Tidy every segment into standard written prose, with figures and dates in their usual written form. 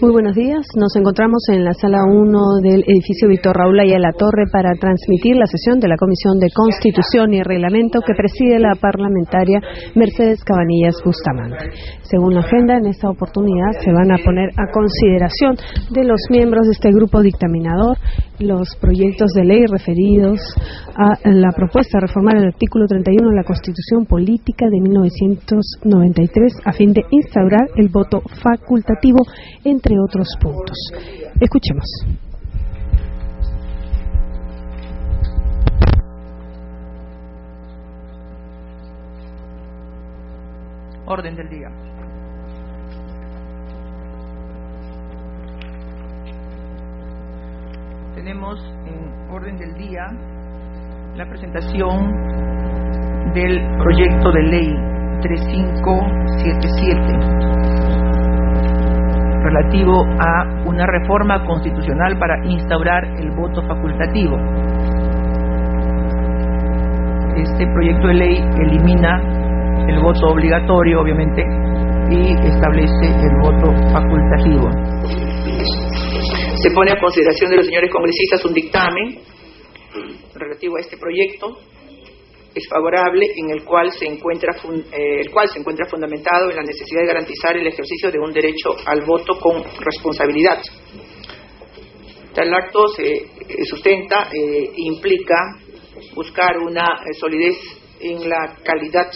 Muy buenos días, nos encontramos en la sala 1 del edificio Víctor Raúl Ayala-Torre para transmitir la sesión de la Comisión de Constitución y Reglamento que preside la parlamentaria Mercedes Cabanillas Bustamante. Según la agenda, en esta oportunidad se van a poner a consideración de los miembros de este grupo dictaminador los proyectos de ley referidos a la propuesta de reformar el artículo 31 de la Constitución Política de 1993 a fin de instaurar el voto facultativo, entre otros puntos. Escuchemos. Orden del día. Tenemos en orden del día la presentación del proyecto de ley 3577 relativo a una reforma constitucional para instaurar el voto facultativo. Este proyecto de ley elimina el voto obligatorio, obviamente, y establece el voto facultativo. Se pone a consideración de los señores congresistas un dictamen relativo a este proyecto. Es favorable, en el cual se encuentra fundamentado en la necesidad de garantizar el ejercicio de un derecho al voto con responsabilidad. Tal acto se sustenta e implica buscar una solidez en la calidad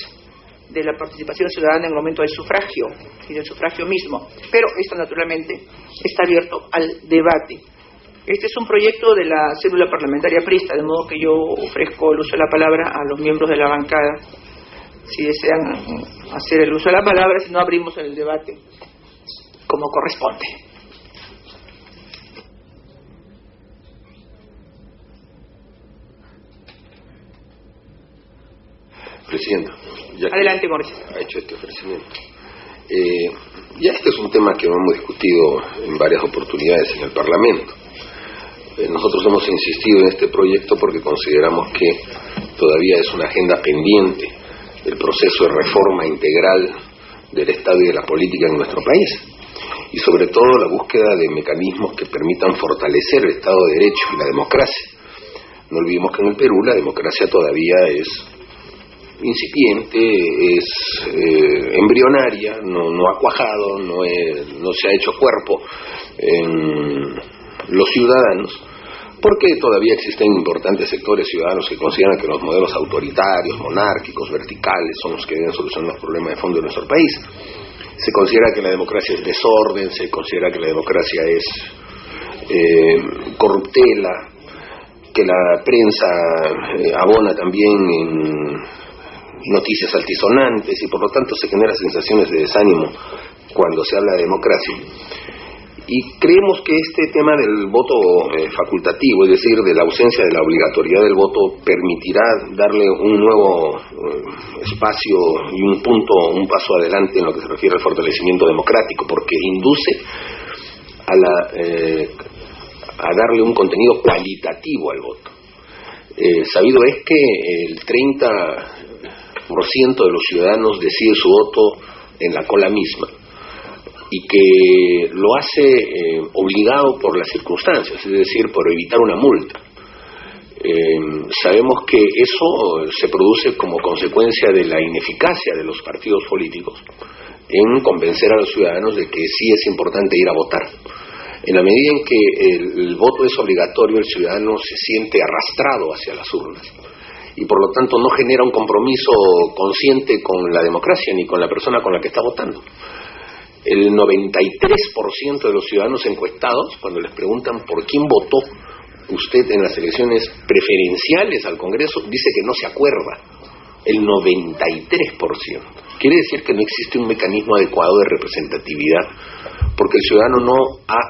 de la participación ciudadana en el momento del sufragio y del sufragio mismo, pero esto naturalmente está abierto al debate. Este es un proyecto de la célula parlamentaria prista, de modo que yo ofrezco el uso de la palabra a los miembros de la bancada, si desean hacer el uso de la palabra, si no abrimos el debate como corresponde. Presidenta, adelante, Mauricio. Ha hecho este ofrecimiento. Ya este es un tema que hemos discutido en varias oportunidades en el Parlamento. Nosotros hemos insistido en este proyecto porque consideramos que todavía es una agenda pendiente el proceso de reforma integral del Estado y de la política en nuestro país, y sobre todo la búsqueda de mecanismos que permitan fortalecer el Estado de Derecho y la democracia. No olvidemos que en el Perú la democracia todavía es incipiente, es embrionaria, no ha cuajado, no se ha hecho cuerpo en los ciudadanos, porque todavía existen importantes sectores ciudadanos que consideran que los modelos autoritarios, monárquicos, verticales son los que deben solucionar los problemas de fondo de nuestro país. Se considera que la democracia es desorden, se considera que la democracia es corruptela, que la prensa abona también en noticias altisonantes y por lo tanto se generan sensaciones de desánimo cuando se habla de democracia. Y creemos que este tema del voto facultativo, es decir, de la ausencia de la obligatoriedad del voto, permitirá darle un nuevo espacio y un paso adelante en lo que se refiere al fortalecimiento democrático, porque induce a darle un contenido cualitativo al voto. Sabido es que el 30% de los ciudadanos decide su voto en la cola misma, y que lo hace obligado por las circunstancias, es decir, por evitar una multa. Sabemos que eso se produce como consecuencia de la ineficacia de los partidos políticos en convencer a los ciudadanos de que sí es importante ir a votar. En la medida en que el voto es obligatorio, el ciudadano se siente arrastrado hacia las urnas y por lo tanto no genera un compromiso consciente con la democracia ni con la persona con la que está votando. El 93% de los ciudadanos encuestados, cuando les preguntan por quién votó usted en las elecciones preferenciales al Congreso, dice que no se acuerda. El 93%. Quiere decir que no existe un mecanismo adecuado de representatividad, porque el ciudadano no ha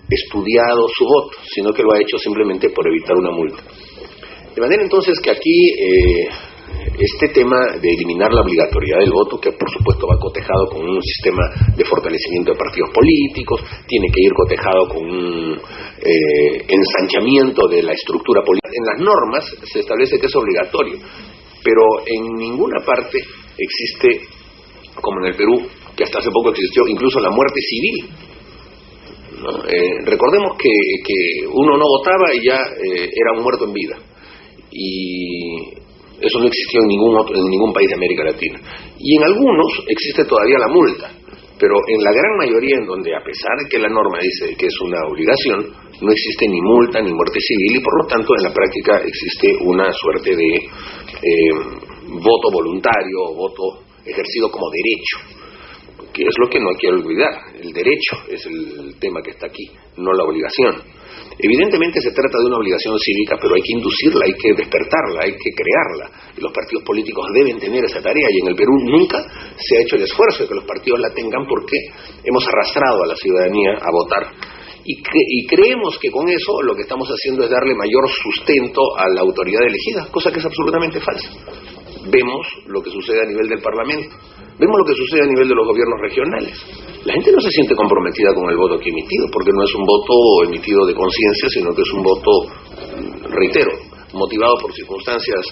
estudiado su voto, sino que lo ha hecho simplemente por evitar una multa. De manera entonces que aquí este tema de eliminar la obligatoriedad del voto, que por supuesto va cotejado con un sistema de fortalecimiento de partidos políticos, tiene que ir cotejado con un ensanchamiento de la estructura política. En las normas se establece que es obligatorio, pero en ninguna parte existe, como en el Perú, que hasta hace poco existió, incluso la muerte civil, ¿no? Recordemos que uno no votaba y ya era un muerto en vida, y eso no existió en ningún país de América Latina. Y en algunos existe todavía la multa, pero en la gran mayoría, en donde a pesar de que la norma dice que es una obligación, no existe ni multa ni muerte civil, y por lo tanto en la práctica existe una suerte de voto voluntario, o voto ejercido como derecho, que es lo que no hay que olvidar. El derecho es el tema que está aquí, no la obligación. Evidentemente se trata de una obligación cívica, pero hay que inducirla, hay que despertarla, hay que crearla, y los partidos políticos deben tener esa tarea, y en el Perú nunca se ha hecho el esfuerzo de que los partidos la tengan, porque hemos arrastrado a la ciudadanía a votar, y creemos que con eso lo que estamos haciendo es darle mayor sustento a la autoridad elegida, cosa que es absolutamente falsa. Vemos lo que sucede a nivel del Parlamento, vemos lo que sucede a nivel de los gobiernos regionales. La gente no se siente comprometida con el voto aquí emitido, porque no es un voto emitido de conciencia, sino que es un voto, reitero, motivado por circunstancias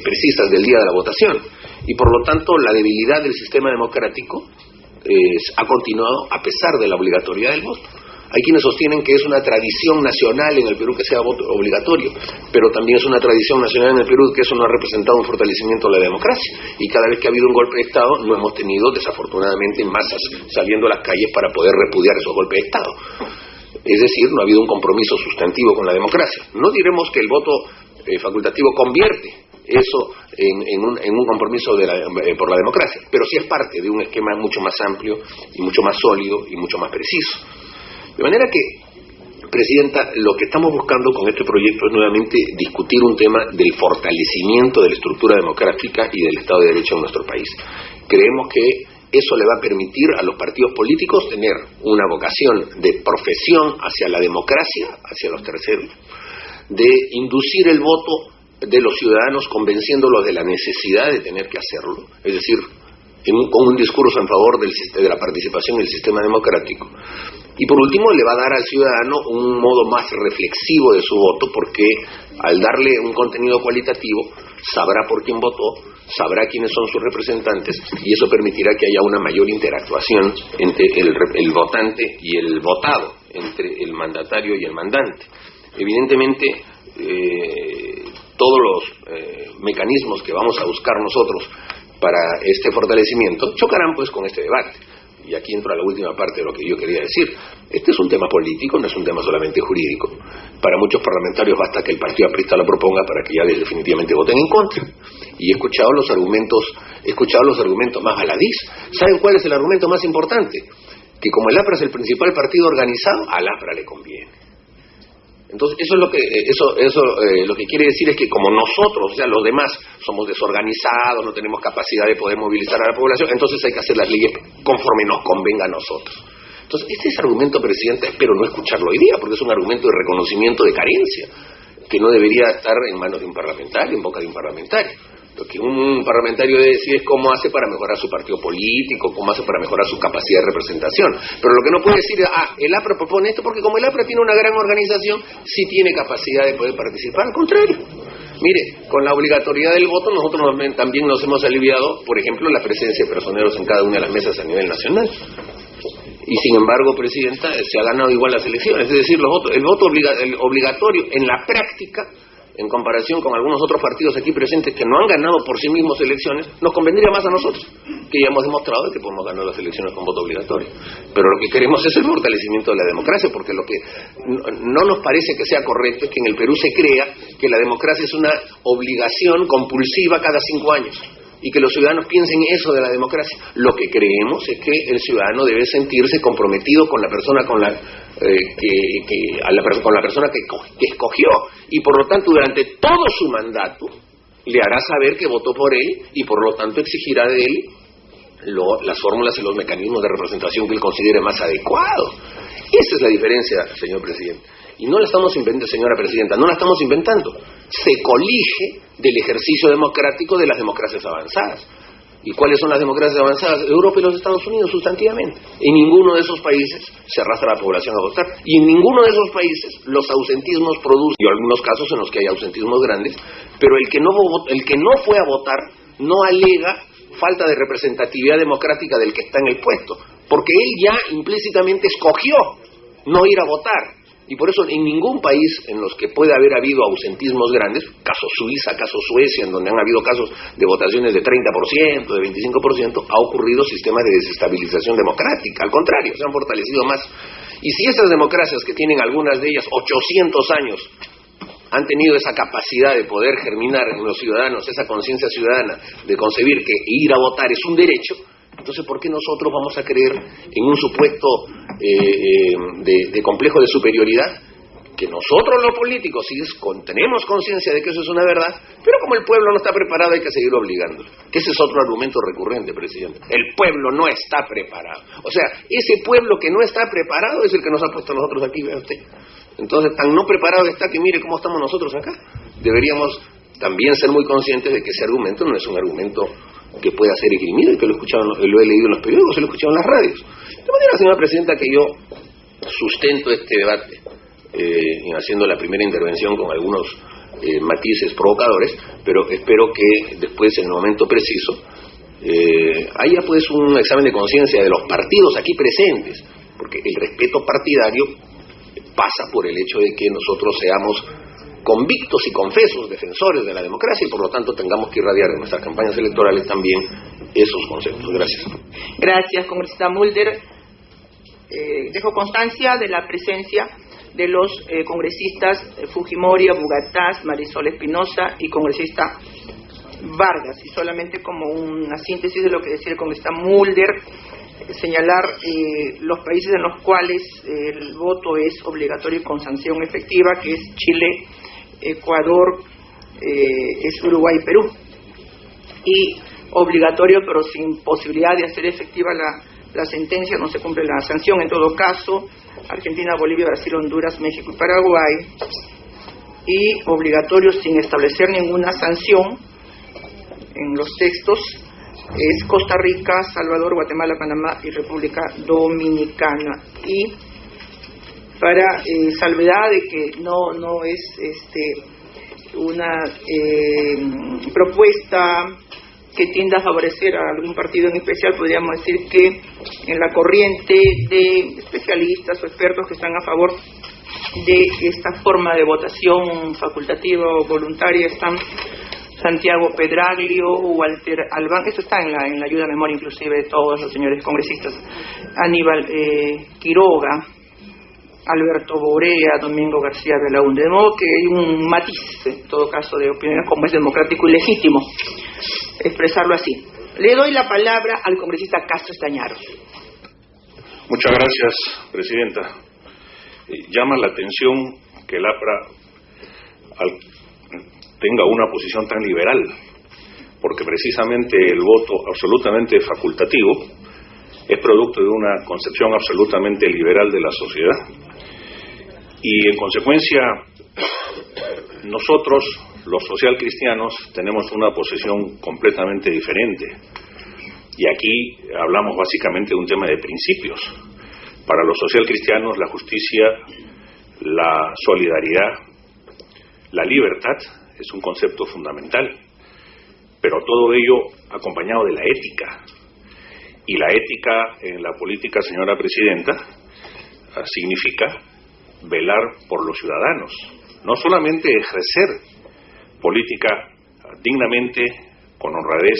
precisas del día de la votación. Y por lo tanto la debilidad del sistema democrático ha continuado a pesar de la obligatoriedad del voto. Hay quienes sostienen que es una tradición nacional en el Perú que sea voto obligatorio, pero también es una tradición nacional en el Perú que eso no ha representado un fortalecimiento de la democracia, y cada vez que ha habido un golpe de Estado no hemos tenido desafortunadamente masas saliendo a las calles para poder repudiar esos golpes de Estado. Es decir, no ha habido un compromiso sustantivo con la democracia. No diremos que el voto facultativo convierte eso en un compromiso por la democracia, pero sí es parte de un esquema mucho más amplio y mucho más sólido y mucho más preciso. De manera que, Presidenta, lo que estamos buscando con este proyecto es nuevamente discutir un tema del fortalecimiento de la estructura democrática y del Estado de Derecho en nuestro país. Creemos que eso le va a permitir a los partidos políticos tener una vocación de profesión hacia la democracia, hacia los terceros, de inducir el voto de los ciudadanos convenciéndolos de la necesidad de tener que hacerlo, es decir, con un discurso en favor de la participación en el sistema democrático. Y por último, le va a dar al ciudadano un modo más reflexivo de su voto, porque al darle un contenido cualitativo, sabrá por quién votó, sabrá quiénes son sus representantes, y eso permitirá que haya una mayor interactuación entre el votante y el votado, entre el mandatario y el mandante. Evidentemente, todos los mecanismos que vamos a buscar nosotros para este fortalecimiento chocarán pues con este debate. Y aquí entro a la última parte de lo que yo quería decir. Este es un tema político, no es un tema solamente jurídico. Para muchos parlamentarios basta que el partido aprista lo proponga para que ya definitivamente voten en contra. Y he escuchado los argumentos más baladís. ¿Saben cuál es el argumento más importante? Que como el APRA es el principal partido organizado, al APRA le conviene. Entonces eso lo que quiere decir es que como nosotros, o sea, los demás, somos desorganizados, no tenemos capacidad de poder movilizar a la población, entonces hay que hacer las leyes conforme nos convenga a nosotros. Entonces este es argumento, Presidenta, espero no escucharlo hoy día, porque es un argumento de reconocimiento de carencia, que no debería estar en manos de un parlamentario, en boca de un parlamentario. Lo que un parlamentario debe decir es cómo hace para mejorar su partido político, cómo hace para mejorar su capacidad de representación. Pero lo que no puede decir es, el APRA propone esto porque como el APRA tiene una gran organización, sí tiene capacidad de poder participar. Al contrario. Mire, con la obligatoriedad del voto nosotros también nos hemos aliviado, por ejemplo, la presencia de personeros en cada una de las mesas a nivel nacional. Y sin embargo, Presidenta, se ha ganado igual las elecciones. Es decir, el voto obligatorio en la práctica, en comparación con algunos otros partidos aquí presentes que no han ganado por sí mismos elecciones, nos convendría más a nosotros, que ya hemos demostrado que podemos ganar las elecciones con voto obligatorio. Pero lo que queremos es el fortalecimiento de la democracia, porque lo que no nos parece que sea correcto es que en el Perú se crea que la democracia es una obligación compulsiva cada 5 años, y que los ciudadanos piensen eso de la democracia. Lo que creemos es que el ciudadano debe sentirse comprometido con la persona con la persona que escogió, y por lo tanto durante todo su mandato le hará saber que votó por él, y por lo tanto exigirá de él las fórmulas y los mecanismos de representación que él considere más adecuados. Esa es la diferencia, señor Presidente. Y no la estamos inventando, señora Presidenta, no la estamos inventando. Se colige del ejercicio democrático de las democracias avanzadas. ¿Y cuáles son las democracias avanzadas? Europa y los Estados Unidos, sustantivamente. En ninguno de esos países se arrastra la población a votar. Y en ninguno de esos países los ausentismos producen, y algunos casos en los que hay ausentismos grandes, pero el que no fue a votar no alega falta de representatividad democrática del que está en el puesto, porque él ya implícitamente escogió no ir a votar. Y por eso en ningún país en los que puede haber habido ausentismos grandes, caso Suiza, caso Suecia, en donde han habido casos de votaciones de 30%, de 25%, ha ocurrido sistemas de desestabilización democrática. Al contrario, se han fortalecido más. Y si esas democracias, que tienen algunas de ellas 800 años, han tenido esa capacidad de poder germinar en los ciudadanos, esa conciencia ciudadana de concebir que ir a votar es un derecho, entonces ¿por qué nosotros vamos a creer en un supuesto de complejo de superioridad? Que nosotros los políticos sí tenemos conciencia de que eso es una verdad, pero como el pueblo no está preparado hay que seguir obligándolo. Que ese es otro argumento recurrente, presidente. El pueblo no está preparado. O sea, ese pueblo que no está preparado es el que nos ha puesto a nosotros aquí, vea usted. Entonces, tan no preparado está que mire cómo estamos nosotros acá. Deberíamos también ser muy conscientes de que ese argumento no es un argumento que pueda ser esgrimido y que lo he leído en los periódicos, lo he escuchado en las radios. De manera, señora Presidenta, que yo sustento este debate haciendo la primera intervención con algunos matices provocadores, pero espero que después, en el momento preciso, haya pues un examen de conciencia de los partidos aquí presentes, porque el respeto partidario pasa por el hecho de que nosotros seamos convictos y confesos defensores de la democracia y por lo tanto tengamos que irradiar en nuestras campañas electorales también esos conceptos. Gracias. Gracias, congresista Mulder. Dejo constancia de la presencia de los congresistas Fujimori, Bugatás, Marisol Espinosa y congresista Vargas. Y solamente como una síntesis de lo que decía el congresista Mulder, señalar los países en los cuales el voto es obligatorio y con sanción efectiva, que es Chile, Ecuador, es Uruguay y Perú. Y obligatorio pero sin posibilidad de hacer efectiva la sentencia, no se cumple la sanción. En todo caso, Argentina, Bolivia, Brasil, Honduras, México y Paraguay. Y obligatorio sin establecer ninguna sanción en los textos es Costa Rica, Salvador, Guatemala, Panamá y República Dominicana. Y para salvedad de que no es una propuesta que tienda a favorecer a algún partido en especial, podríamos decir que en la corriente de especialistas o expertos que están a favor de esta forma de votación facultativa o voluntaria están Santiago Pedraglio, Walter Albán, eso está en la ayuda a memoria inclusive de todos los señores congresistas, Aníbal Quiroga, Alberto Borea, Domingo García Belaúnde, de modo que hay un matiz, en todo caso, de opiniones como es democrático y legítimo expresarlo así. Le doy la palabra al congresista Castro Estañaros. Muchas gracias, Presidenta. Llama la atención que el APRA tenga una posición tan liberal, porque precisamente el voto absolutamente facultativo es producto de una concepción absolutamente liberal de la sociedad. Y en consecuencia, nosotros, los socialcristianos, tenemos una posición completamente diferente. Y aquí hablamos básicamente de un tema de principios. Para los socialcristianos, la justicia, la solidaridad, la libertad es un concepto fundamental, pero todo ello acompañado de la ética. Y la ética en la política, señora Presidenta, significa velar por los ciudadanos, no solamente ejercer política dignamente, con honradez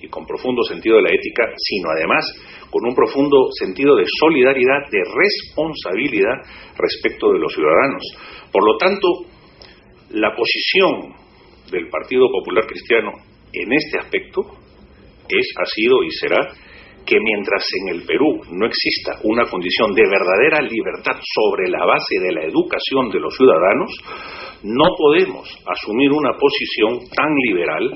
y con profundo sentido de la ética, sino además con un profundo sentido de solidaridad, de responsabilidad respecto de los ciudadanos. Por lo tanto, la posición del Partido Popular Cristiano en este aspecto ha sido y será que mientras en el Perú no exista una condición de verdadera libertad sobre la base de la educación de los ciudadanos, no podemos asumir una posición tan liberal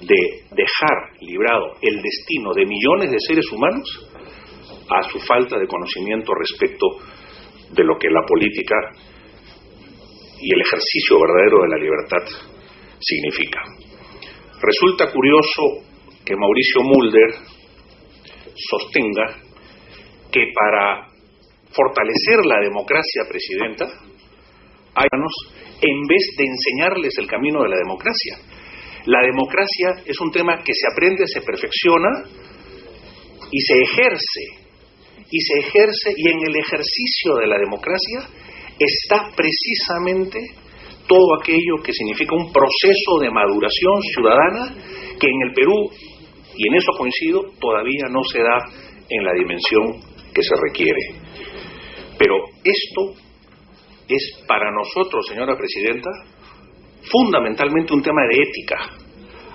de dejar librado el destino de millones de seres humanos a su falta de conocimiento respecto de lo que la política y el ejercicio verdadero de la libertad significa. Resulta curioso que Mauricio Mulder sostenga que para fortalecer la democracia, Presidenta, en vez de enseñarles el camino de la democracia. La democracia es un tema que se aprende, se perfecciona y se ejerce. Y en el ejercicio de la democracia está precisamente todo aquello que significa un proceso de maduración ciudadana que en el Perú, y en eso coincido, todavía no se da en la dimensión que se requiere. Pero esto es para nosotros, señora Presidenta, fundamentalmente un tema de ética.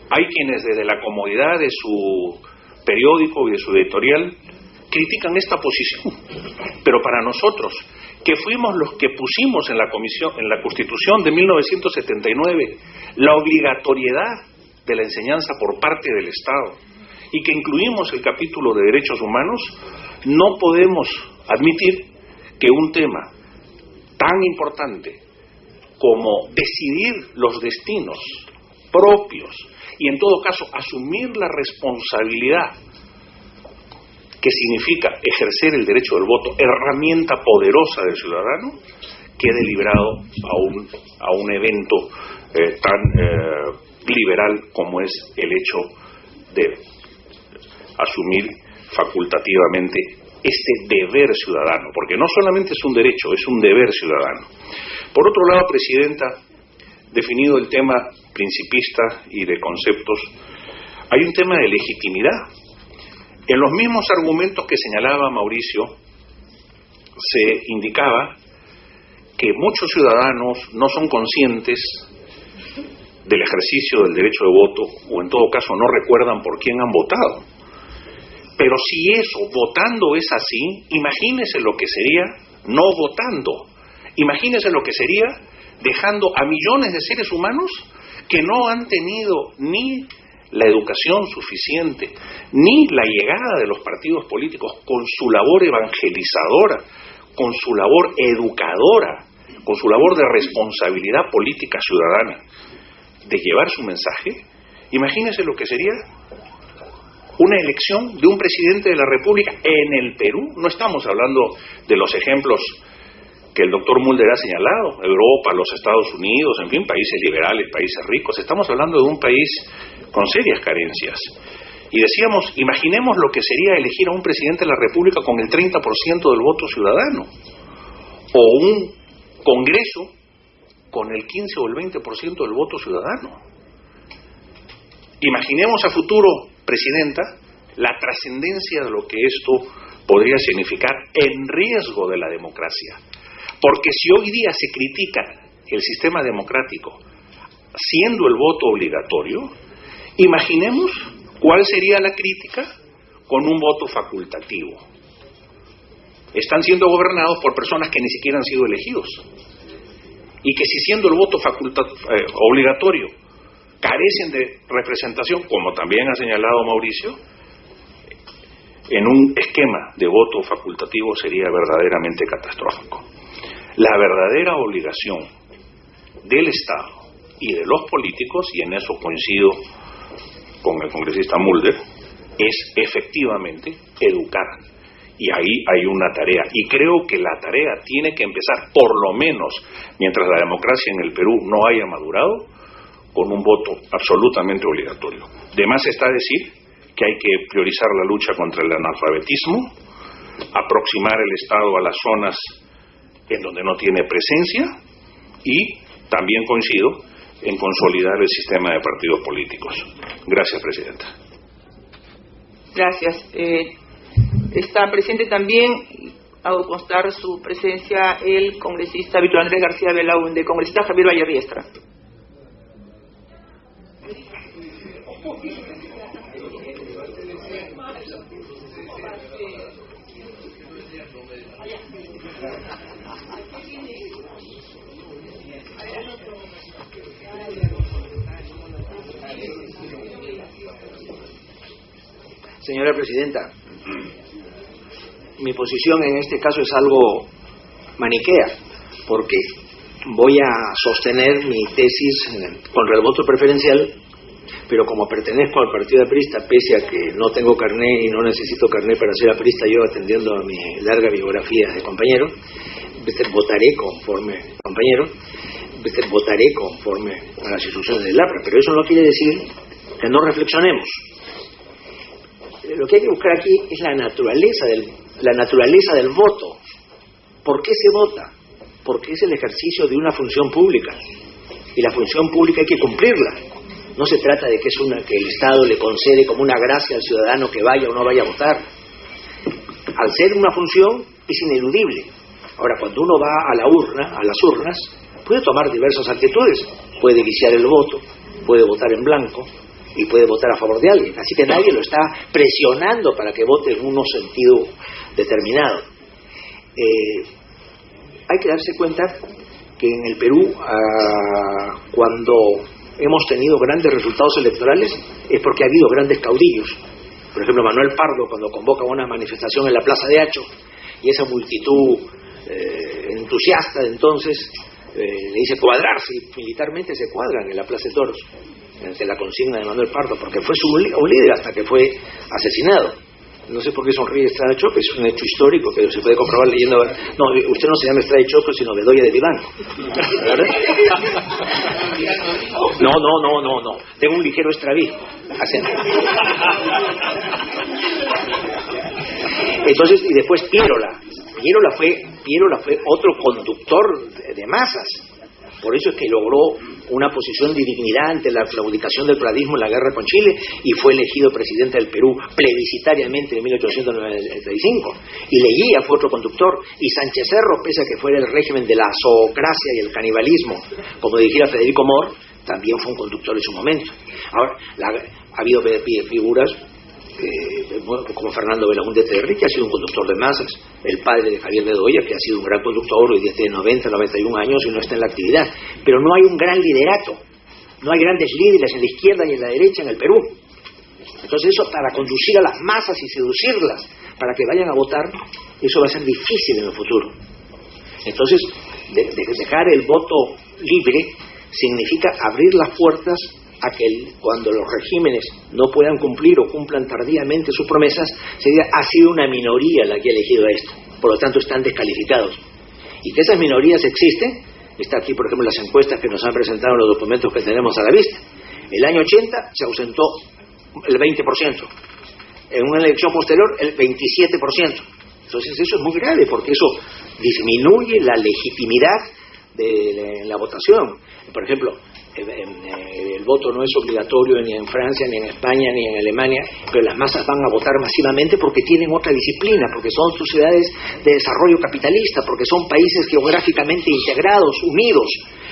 Hay quienes desde la comodidad de su periódico y de su editorial critican esta posición, pero para nosotros, que fuimos los que pusimos en la Constitución de 1979 la obligatoriedad de la enseñanza por parte del Estado y que incluimos el capítulo de derechos humanos, no podemos admitir que un tema tan importante como decidir los destinos propios y en todo caso asumir la responsabilidad que significa ejercer el derecho del voto, herramienta poderosa del ciudadano, quede librado a un evento tan liberal como es el hecho de asumir facultativamente este deber ciudadano, porque no solamente es un derecho, es un deber ciudadano. Por otro lado, Presidenta, definido el tema principista y de conceptos, hay un tema de legitimidad. En los mismos argumentos que señalaba Mauricio, se indicaba que muchos ciudadanos no son conscientes del ejercicio del derecho de voto, o en todo caso no recuerdan por quién han votado. Pero si eso, votando, es así, imagínese lo que sería no votando. Imagínese lo que sería dejando a millones de seres humanos que no han tenido ni la educación suficiente, ni la llegada de los partidos políticos con su labor evangelizadora, con su labor educadora, con su labor de responsabilidad política ciudadana, de llevar su mensaje. Imagínese lo que sería una elección de un presidente de la República en el Perú. No estamos hablando de los ejemplos que el doctor Mulder ha señalado, Europa, los Estados Unidos, en fin, países liberales, países ricos. Estamos hablando de un país con serias carencias. Y decíamos, imaginemos lo que sería elegir a un presidente de la República con el 30% del voto ciudadano, o un Congreso con el 15 o el 20% del voto ciudadano. Imaginemos a futuro, Presidenta, la trascendencia de lo que esto podría significar en riesgo de la democracia. Porque si hoy día se critica el sistema democrático siendo el voto obligatorio, imaginemos cuál sería la crítica con un voto facultativo. Están siendo gobernados por personas que ni siquiera han sido elegidos. Y que si siendo el voto obligatorio carecen de representación, como también ha señalado Mauricio, en un esquema de voto facultativo sería verdaderamente catastrófico. La verdadera obligación del Estado y de los políticos, y en eso coincido con el congresista Mulder, es efectivamente educar. Y ahí hay una tarea, y creo que la tarea tiene que empezar, por lo menos mientras la democracia en el Perú no haya madurado, con un voto absolutamente obligatorio. De más está decir que hay que priorizar la lucha contra el analfabetismo, aproximar el Estado a las zonas en donde no tiene presencia, y también coincido en consolidar el sistema de partidos políticos. Gracias, Presidenta. Gracias. Está presente también, hago constar su presencia, el congresista Víctor Andrés García Belaúnde. Congresista Javier Vallerriestra. Señora Presidenta, mi posición en este caso es algo maniquea, porque voy a sostener mi tesis contra el voto preferencial, pero como pertenezco al partido aprista, pese a que no tengo carné y no necesito carné para ser aprista, yo atendiendo a mi larga biografía de compañero, votaré conforme a las instrucciones del APRA, pero eso no quiere decir que no reflexionemos. Lo que hay que buscar aquí es la naturaleza del voto. ¿Por qué se vota? Porque es el ejercicio de una función pública, y la función pública hay que cumplirla. No se trata de que el Estado le concede como una gracia al ciudadano que vaya o no vaya a votar. Al ser una función, es ineludible. Ahora, cuando uno va a las urnas, puede tomar diversas actitudes. Puede viciar el voto, puede votar en blanco y puede votar a favor de alguien. Así que nadie lo está presionando para que vote en un sentido determinado. Hay que darse cuenta que en el Perú, cuando hemos tenido grandes resultados electorales, es porque ha habido grandes caudillos. Por ejemplo, Manuel Pardo, cuando convoca una manifestación en la Plaza de Hacho, y esa multitud entusiasta de entonces le dice cuadrarse, y militarmente se cuadran en la Plaza de Toros, ante la consigna de Manuel Pardo, porque fue un líder hasta que fue asesinado. No sé por qué sonríe Estrada Chope, es un hecho histórico que se puede comprobar leyendo. No, usted no se llama Estrada Chope, sino Bedoya de Vivanco, ¿verdad? No. Tengo un ligero estrabismo. Entonces, y después Piérola fue otro conductor de masas. Por eso es que logró una posición de dignidad ante la claudicación del pradismo en la guerra con Chile y fue elegido presidente del Perú plebiscitariamente en 1895. Y Leguía fue otro conductor, y Sánchez Cerro, pese a que fuera el régimen de la zoocracia y el canibalismo, como dijera Federico Mohr, también fue un conductor en su momento. Ahora, ha habido figuras como Fernando Belaúnde Terry, que ha sido un conductor de masas, el padre de Javier Bedoya, que ha sido un gran conductor, hoy tiene 90, 91 años y no está en la actividad, pero no hay un gran liderato, no hay grandes líderes en la izquierda y en la derecha en el Perú. Entonces eso, para conducir a las masas y seducirlas para que vayan a votar, eso va a ser difícil en el futuro. Entonces, dejar el voto libre significa abrir las puertas a que cuando los regímenes no puedan cumplir o cumplan tardíamente sus promesas, se diga, ha sido una minoría la que ha elegido esto, por lo tanto están descalificados. Y que esas minorías existen, está aquí por ejemplo las encuestas que nos han presentado en los documentos que tenemos a la vista. El año 80 se ausentó el 20%, en una elección posterior el 27%. Entonces eso es muy grave, porque eso disminuye la legitimidad de la votación. Por ejemplo, el voto no es obligatorio ni en Francia, ni en España, ni en Alemania, pero las masas van a votar masivamente porque tienen otra disciplina, porque son sociedades de desarrollo capitalista, porque son países geográficamente integrados, unidos,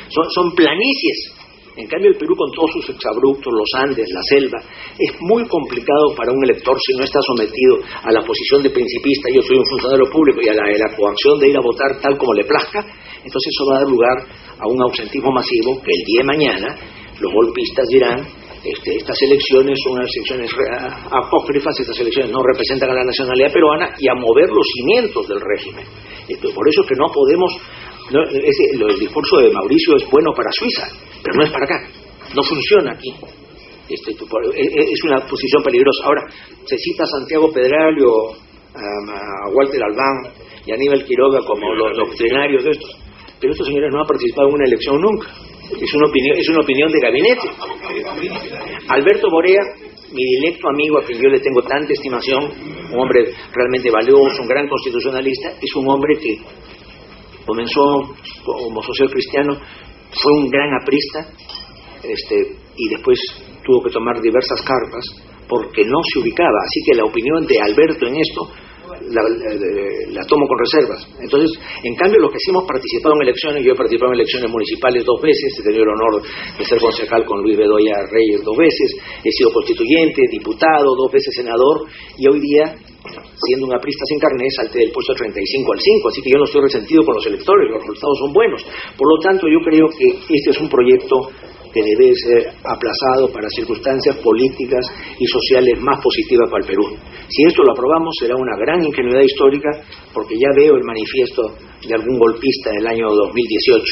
son planicies. En cambio el Perú, con todos sus exabruptos, los Andes, la selva, es muy complicado para un elector si no está sometido a la posición de principista, yo soy un funcionario público, y a la coacción de ir a votar tal como le plazca. Entonces eso va a dar lugar a un ausentismo masivo que el día de mañana los golpistas dirán, estas elecciones son unas elecciones apócrifas, estas elecciones no representan a la nacionalidad peruana, y a mover los cimientos del régimen. Por eso es que no podemos... el discurso de Mauricio es bueno para Suiza, pero no es para acá, no funciona aquí. Es una posición peligrosa. Ahora, se cita a Santiago Pedralio, a Walter Albán y a Aníbal Quiroga como los doctrinarios de estos, pero estos señores no han participado en una elección nunca. Es una opinión de gabinete. Alberto Borea, mi directo amigo, a quien yo le tengo tanta estimación, un hombre realmente valioso, un gran constitucionalista, es un hombre que comenzó como social cristiano, fue un gran aprista, y después tuvo que tomar diversas cartas porque no se ubicaba. Así que la opinión de Alberto en esto la tomo con reservas. Entonces, en cambio, los que sí hemos participado en elecciones, yo he participado en elecciones municipales 2 veces, he tenido el honor de ser concejal con Luis Bedoya Reyes 2 veces, he sido constituyente, diputado, 2 veces senador, y hoy día, siendo un aprista sin carné, salté del puesto 35 al 5, así que yo no estoy resentido con los electores, los resultados son buenos. Por lo tanto, yo creo que este es un proyecto que debe ser aplazado para circunstancias políticas y sociales más positivas para el Perú. Si esto lo aprobamos, será una gran ingenuidad histórica, porque ya veo el manifiesto de algún golpista del año 2018.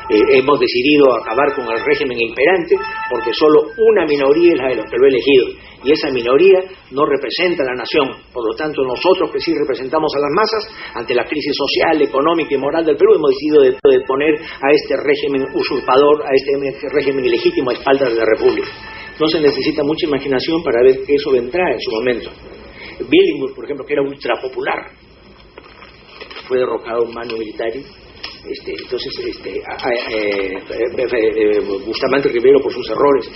hemos decidido acabar con el régimen imperante porque solo una minoría es la de los que lo ha elegido, y esa minoría no representa a la nación. Por lo tanto, nosotros que sí representamos a las masas, ante la crisis social, económica y moral del Perú, hemos decidido de poner a este régimen usurpador, a este régimen ilegítimo a espaldas de la República. No se necesita mucha imaginación para ver que eso vendrá en su momento. Billingham, por ejemplo, que era ultrapopular, fue derrocado un mano militar. Bustamante Rivero por sus errores,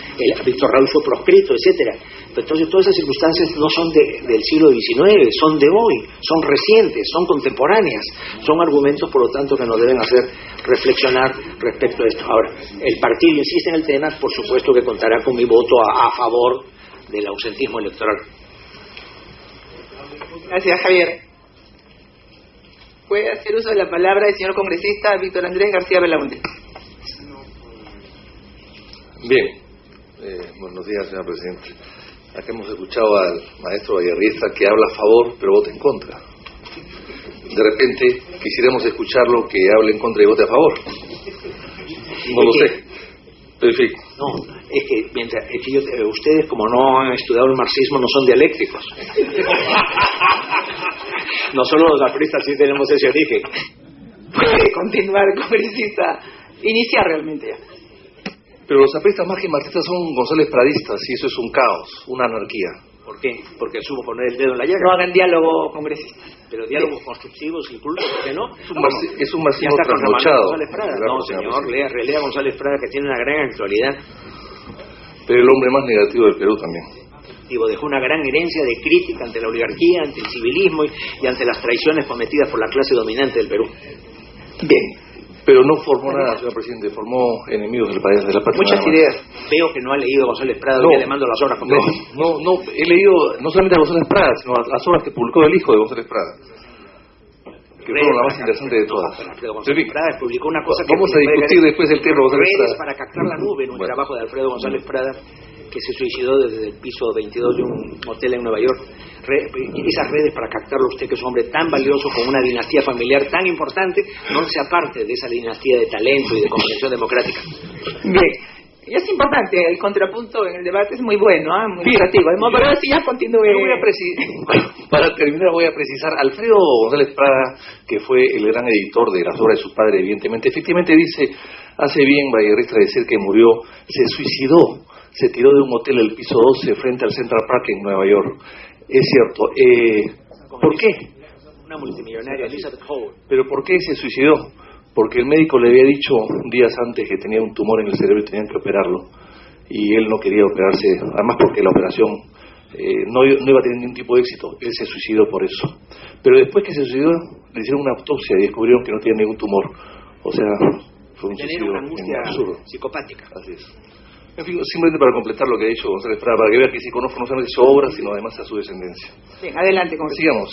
Víctor Raúl fue proscrito, etcétera. Entonces todas esas circunstancias no son del siglo XIX, son de hoy, son recientes, son contemporáneas, son argumentos, por lo tanto, que nos deben hacer reflexionar respecto a esto. Ahora, el partido insiste en el tema, por supuesto que contará con mi voto a favor del ausentismo electoral. Gracias, Javier. Puede hacer uso de la palabra el señor congresista Víctor Andrés García Belaunde. Bien, buenos días, señor presidente. Acá hemos escuchado al maestro Vallarriesta que habla a favor pero vota en contra. De repente quisiéramos escucharlo que hable en contra y vote a favor. No lo sé. Pero en fin. No, es que ustedes, como no han estudiado el marxismo, no son dialécticos. Nosotros los apristas sí tenemos ese origen. Puede continuar, congresista. Iniciar realmente ya. Pero los apristas más que marxistas son González Pradistas, y eso es un caos, una anarquía. ¿Por qué? Porque supo poner el dedo en la llaga. No hagan diálogo, congresista. Pero diálogos constructivos incluso, ¿por qué no? Es un marxismo trasnochado. No, señor, relea González Prada, que tiene una gran actualidad. Pero el hombre más negativo del Perú también. Dejó una gran herencia de crítica ante la oligarquía, ante el civilismo y ante las traiciones cometidas por la clase dominante del Perú. Bien, pero no formó nada, señor presidente, formó enemigos del país, de la patria. Muchas ideas. Veo que no ha leído González Prada, hoy le mando las obras completas. No, he leído no solamente a González Prada, sino a las obras que publicó el hijo de González Prada, que fueron la más interesante de todas. Alfredo González Prada publicó una cosa que vamos a discutir después del tema de González Prada. Redes para captar la nube, en un trabajo de Alfredo González Prada, que se suicidó desde el piso 22 de un hotel en Nueva York. Esas redes para captarlo, usted que es un hombre tan valioso, con una dinastía familiar tan importante, no se aparte de esa dinastía de talento y de convención democrática. Bien, y es importante, el contrapunto en el debate es muy bueno, muy creativo. Pero así ya continúe. Para terminar voy a precisar, Alfredo González Prada, que fue el gran editor de las obras de su padre, efectivamente dice, hace bien Vallarriesta decir que murió, se suicidó, se tiró de un hotel del piso 12 frente al Central Park en Nueva York. Es cierto. ¿Por qué? Una multimillonaria, Elizabeth Howard. ¿Pero por qué se suicidó? Porque el médico le había dicho días antes que tenía un tumor en el cerebro y tenían que operarlo. Y él no quería operarse, además porque la operación no iba a tener ningún tipo de éxito. Él se suicidó por eso. Pero después que se suicidó, le hicieron una autopsia y descubrieron que no tenía ningún tumor. O sea, fue un suicidio absurdo. Psicopática. Así es. En fin, simplemente para completar lo que ha dicho González Prada, para que vea que sí conozco no solamente su obra, sino además a su descendencia. Bien, adelante, congresista. Sigamos.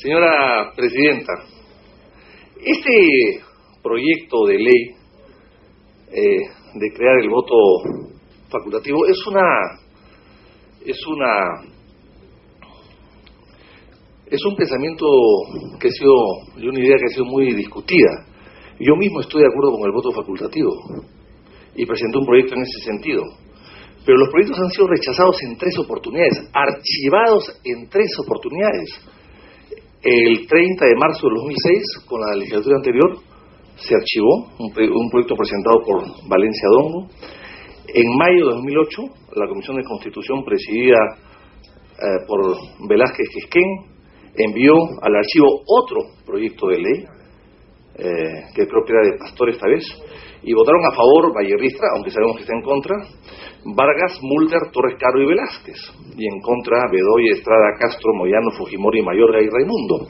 Señora Presidenta, este proyecto de ley de crear el voto facultativo es un pensamiento que ha sido, y una idea que ha sido muy discutida. Yo mismo estoy de acuerdo con el voto facultativo y presenté un proyecto en ese sentido. Pero los proyectos han sido rechazados en 3 oportunidades, archivados en 3 oportunidades. El 30 de marzo de 2006, con la legislatura anterior, se archivó un proyecto presentado por Valencia Dongo. En mayo de 2008, la Comisión de Constitución, presidida por Velázquez Quisquén, envió al archivo otro proyecto de ley, que creo que era de Pastor esta vez, y votaron a favor Vallarriesta, aunque sabemos que está en contra, Vargas, Mulder, Torres Caro y Velázquez, y en contra Bedoya, Estrada, Castro, Moyano, Fujimori, Mayorga y Raimundo.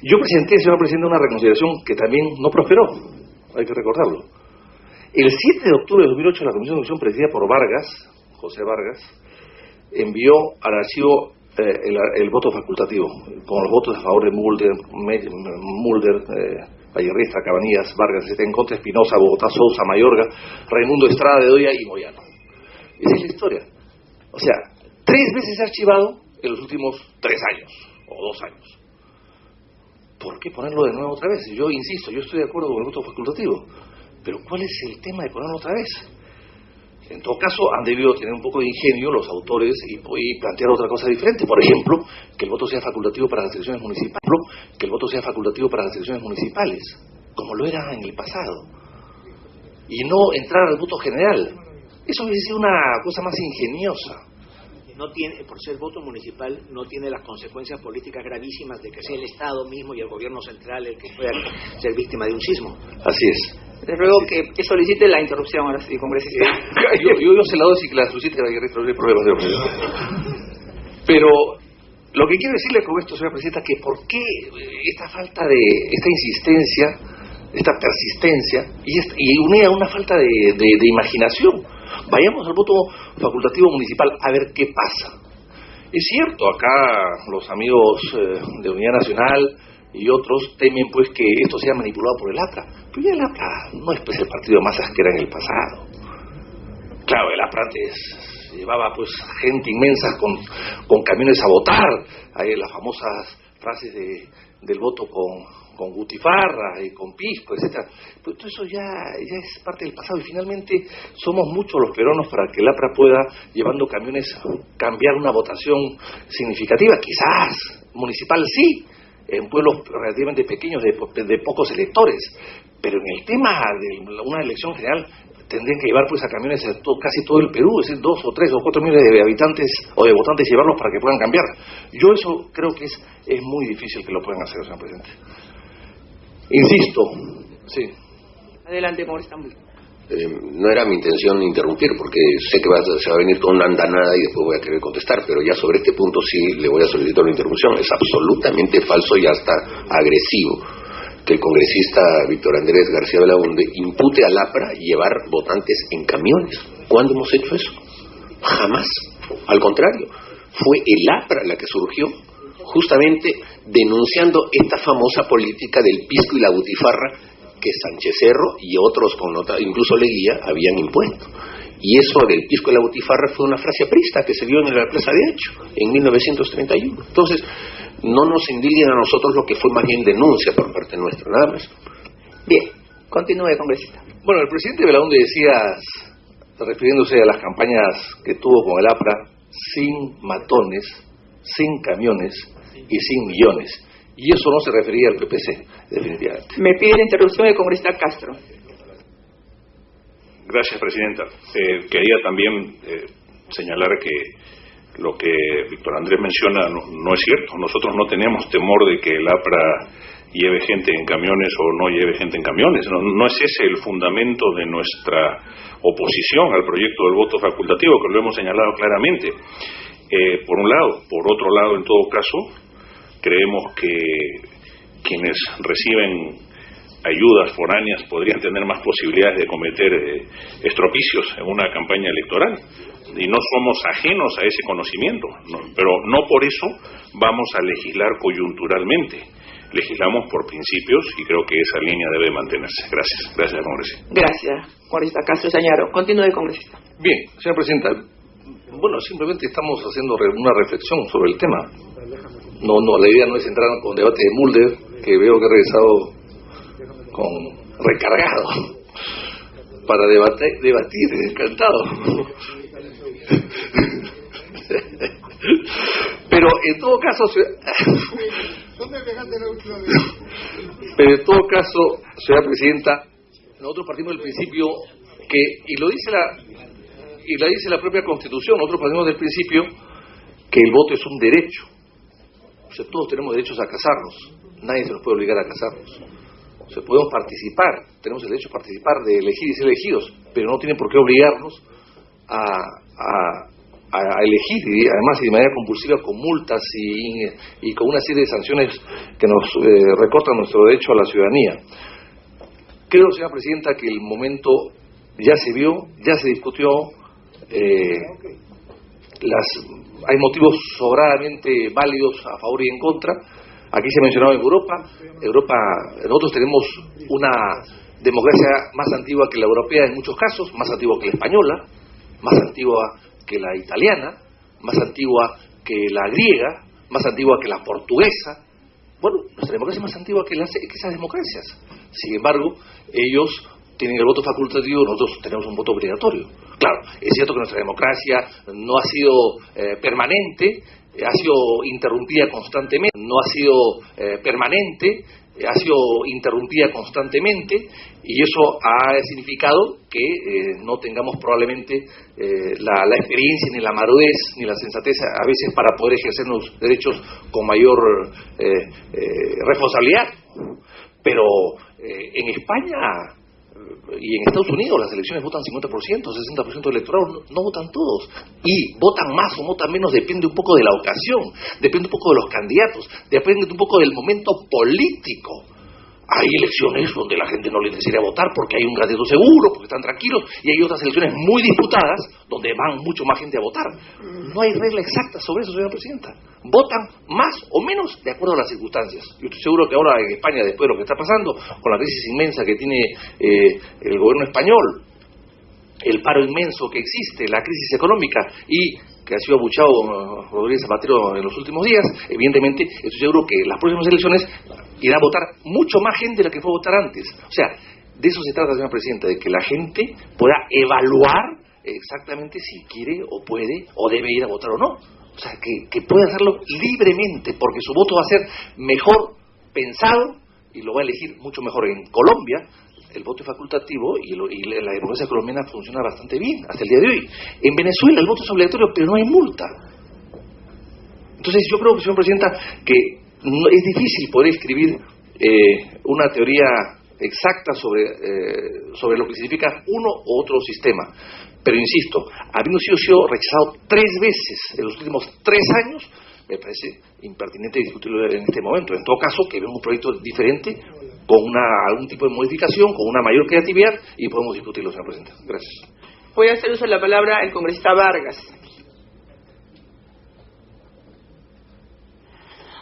Yo presenté, señor presidente, una reconsideración que también no prosperó, hay que recordarlo. El 7 de octubre de 2008 la Comisión de Constitución, presidida por Vargas, José Vargas, envió al archivo el voto facultativo, con los votos a favor de Mulder, Vallarriesta, Cabanillas, Vargas, en contra Espinosa, Bogotá, Sousa, Mayorga, Raimundo, Estrada, Bedoya y Moyano. Esa es la historia. O sea, 3 veces archivado en los últimos 3 años o 2 años. ¿por qué ponerlo de nuevo otra vez? Yo insisto, yo estoy de acuerdo con el voto facultativo, pero ¿cuál es el tema de ponerlo otra vez? En todo caso, han debido tener un poco de ingenio los autores y plantear otra cosa diferente. Por ejemplo, que el voto sea facultativo para las elecciones municipales, como lo era en el pasado, y no entrar al voto general. Eso hubiese sido una cosa más ingeniosa. No tiene, por ser voto municipal, no tiene las consecuencias políticas gravísimas de que sea el Estado mismo y el gobierno central el que pueda ser víctima de un sismo. Así es. Les ruego que solicite la interrupción ahora sí, congresista. Yo se la doy si que la solicite para que resolver problemas de presidente. Pero lo que quiero decirle con esto, señora presidenta, que por qué esta insistencia, esta persistencia y unida a una falta de imaginación. Vayamos al voto facultativo municipal a ver qué pasa. Es cierto, acá los amigos de Unidad Nacional y otros temen pues que esto sea manipulado por el APRA, pero ya el APRA no es pues el partido más asquera en el pasado. Claro, el APRA antes llevaba pues gente inmensa con camiones a votar, hay las famosas frases del voto con Gutifarra y con Pisco, etcétera. Pero todo eso ya es parte del pasado y finalmente somos muchos los peruanos para que el APRA pueda, llevando camiones, cambiar una votación significativa, quizás municipal sí, en pueblos relativamente pequeños de pocos electores, pero en el tema de una elección general tendrían que llevar pues a camiones a casi todo el Perú, es decir, 2 o 3 o 4 millones de habitantes o de votantes, llevarlos para que puedan cambiar. Yo eso creo que es muy difícil que lo puedan hacer, señor presidente. Insisto, sí. Adelante, Mauricio Estambul. No era mi intención interrumpir, porque sé que se va a venir con una andanada y después voy a querer contestar, pero ya sobre este punto sí le voy a solicitar una interrupción. Es absolutamente falso y hasta agresivo que el congresista Víctor Andrés García Belaúnde impute al APRA llevar votantes en camiones. ¿Cuándo hemos hecho eso? Jamás. Al contrario, fue el APRA la que surgió justamente denunciando esta famosa política del pisco y la butifarra que Sánchez Cerro y otros, incluso Leguía, habían impuesto. Y eso del pisco y la butifarra fue una frase aprista que se dio en la Plaza de Hecho en 1931. Entonces, no nos indignen a nosotros lo que fue más bien denuncia por parte nuestra, nada más. Bien, continúe, congresista. Bueno, el presidente Belaúnde decía, refiriéndose a las campañas que tuvo con el APRA, sin matones, sin camiones y sin millones. Y eso no se refería al PPC, definitivamente. Me pide la interrupción el congresista Castro. Gracias, presidenta. Quería también señalar que lo que Víctor Andrés menciona no es cierto. Nosotros no tenemos temor de que el APRA lleve gente en camiones o no lleve gente en camiones. No es ese el fundamento de nuestra oposición al proyecto del voto facultativo, que lo hemos señalado claramente. Por un lado. Por otro lado, en todo caso, creemos que quienes reciben ayudas foráneas podrían tener más posibilidades de cometer estropicios en una campaña electoral. Y no somos ajenos a ese conocimiento, pero no por eso vamos a legislar coyunturalmente. Legislamos por principios y creo que esa línea debe mantenerse. Gracias. Gracias, congresista. Gracias, congresista Castro Sañaro. Continúe, congresista. Bien, señora presidenta. Bueno, simplemente estamos haciendo una reflexión sobre el tema. No, la idea no es entrar con debate de Mulder, que veo que ha regresado recargado para debatir, encantado. Pero en todo caso, señora presidenta, nosotros partimos del principio que, y lo dice la propia Constitución, nosotros partimos del principio que el voto es un derecho. O sea, todos tenemos derechos a casarnos, nadie se nos puede obligar a casarnos. O sea, podemos participar, tenemos el derecho a participar, de elegir y ser elegidos, pero no tienen por qué obligarnos a elegir, y además y de manera compulsiva, con multas y con una serie de sanciones que nos recortan nuestro derecho a la ciudadanía. Creo, señora presidenta, que el momento ya se vio, ya se discutió, hay motivos sobradamente válidos a favor y en contra. Aquí se ha mencionado Europa, nosotros tenemos una democracia más antigua que la europea en muchos casos, más antigua que la española, más antigua que la italiana, más antigua que la griega, más antigua que la portuguesa, Bueno, nuestra democracia es más antigua que esas democracias. Sin embargo, ellos tienen el voto facultativo, nosotros tenemos un voto obligatorio. Claro, es cierto que nuestra democracia no ha sido permanente, ha sido interrumpida constantemente, y eso ha significado que no tengamos probablemente la experiencia, ni la madurez, ni la sensatez a veces para poder ejercer los derechos con mayor responsabilidad. Pero en España y en Estados Unidos las elecciones votan 50%, 60% del electorado, no votan todos. Y votan más o votan menos, depende un poco de la ocasión, depende un poco de los candidatos, depende un poco del momento político. Hay elecciones donde la gente no le desea votar porque hay un candidato seguro, porque están tranquilos, y hay otras elecciones muy disputadas donde van mucho más gente a votar. No hay regla exacta sobre eso, señora Presidenta. Votan más o menos de acuerdo a las circunstancias. Yo estoy seguro que ahora en España, después de lo que está pasando, con la crisis inmensa que tiene el gobierno español, el paro inmenso que existe, la crisis económica y que ha sido abuchado Rodríguez Zapatero en los últimos días, evidentemente estoy seguro que las próximas elecciones irá a votar mucho más gente de la que fue a votar antes. O sea, de eso se trata, señora Presidenta, de que la gente pueda evaluar exactamente si quiere o puede o debe ir a votar o no. O sea, que pueda hacerlo libremente, porque su voto va a ser mejor pensado y lo va a elegir mucho mejor. En Colombia el voto es facultativo y la democracia colombiana funciona bastante bien hasta el día de hoy. En Venezuela el voto es obligatorio, pero no hay multa. Entonces yo creo, señora Presidenta, que es difícil poder escribir una teoría exacta sobre lo que significa uno u otro sistema. Pero insisto, habiendo sido rechazado 3 veces en los últimos 3 años, me parece impertinente discutirlo en este momento. En todo caso, que vemos un proyecto diferente, con algún tipo de modificación, con una mayor creatividad, y podemos discutirlo, señor Presidente. Gracias. Voy a hacer uso de la palabra el congresista Vargas.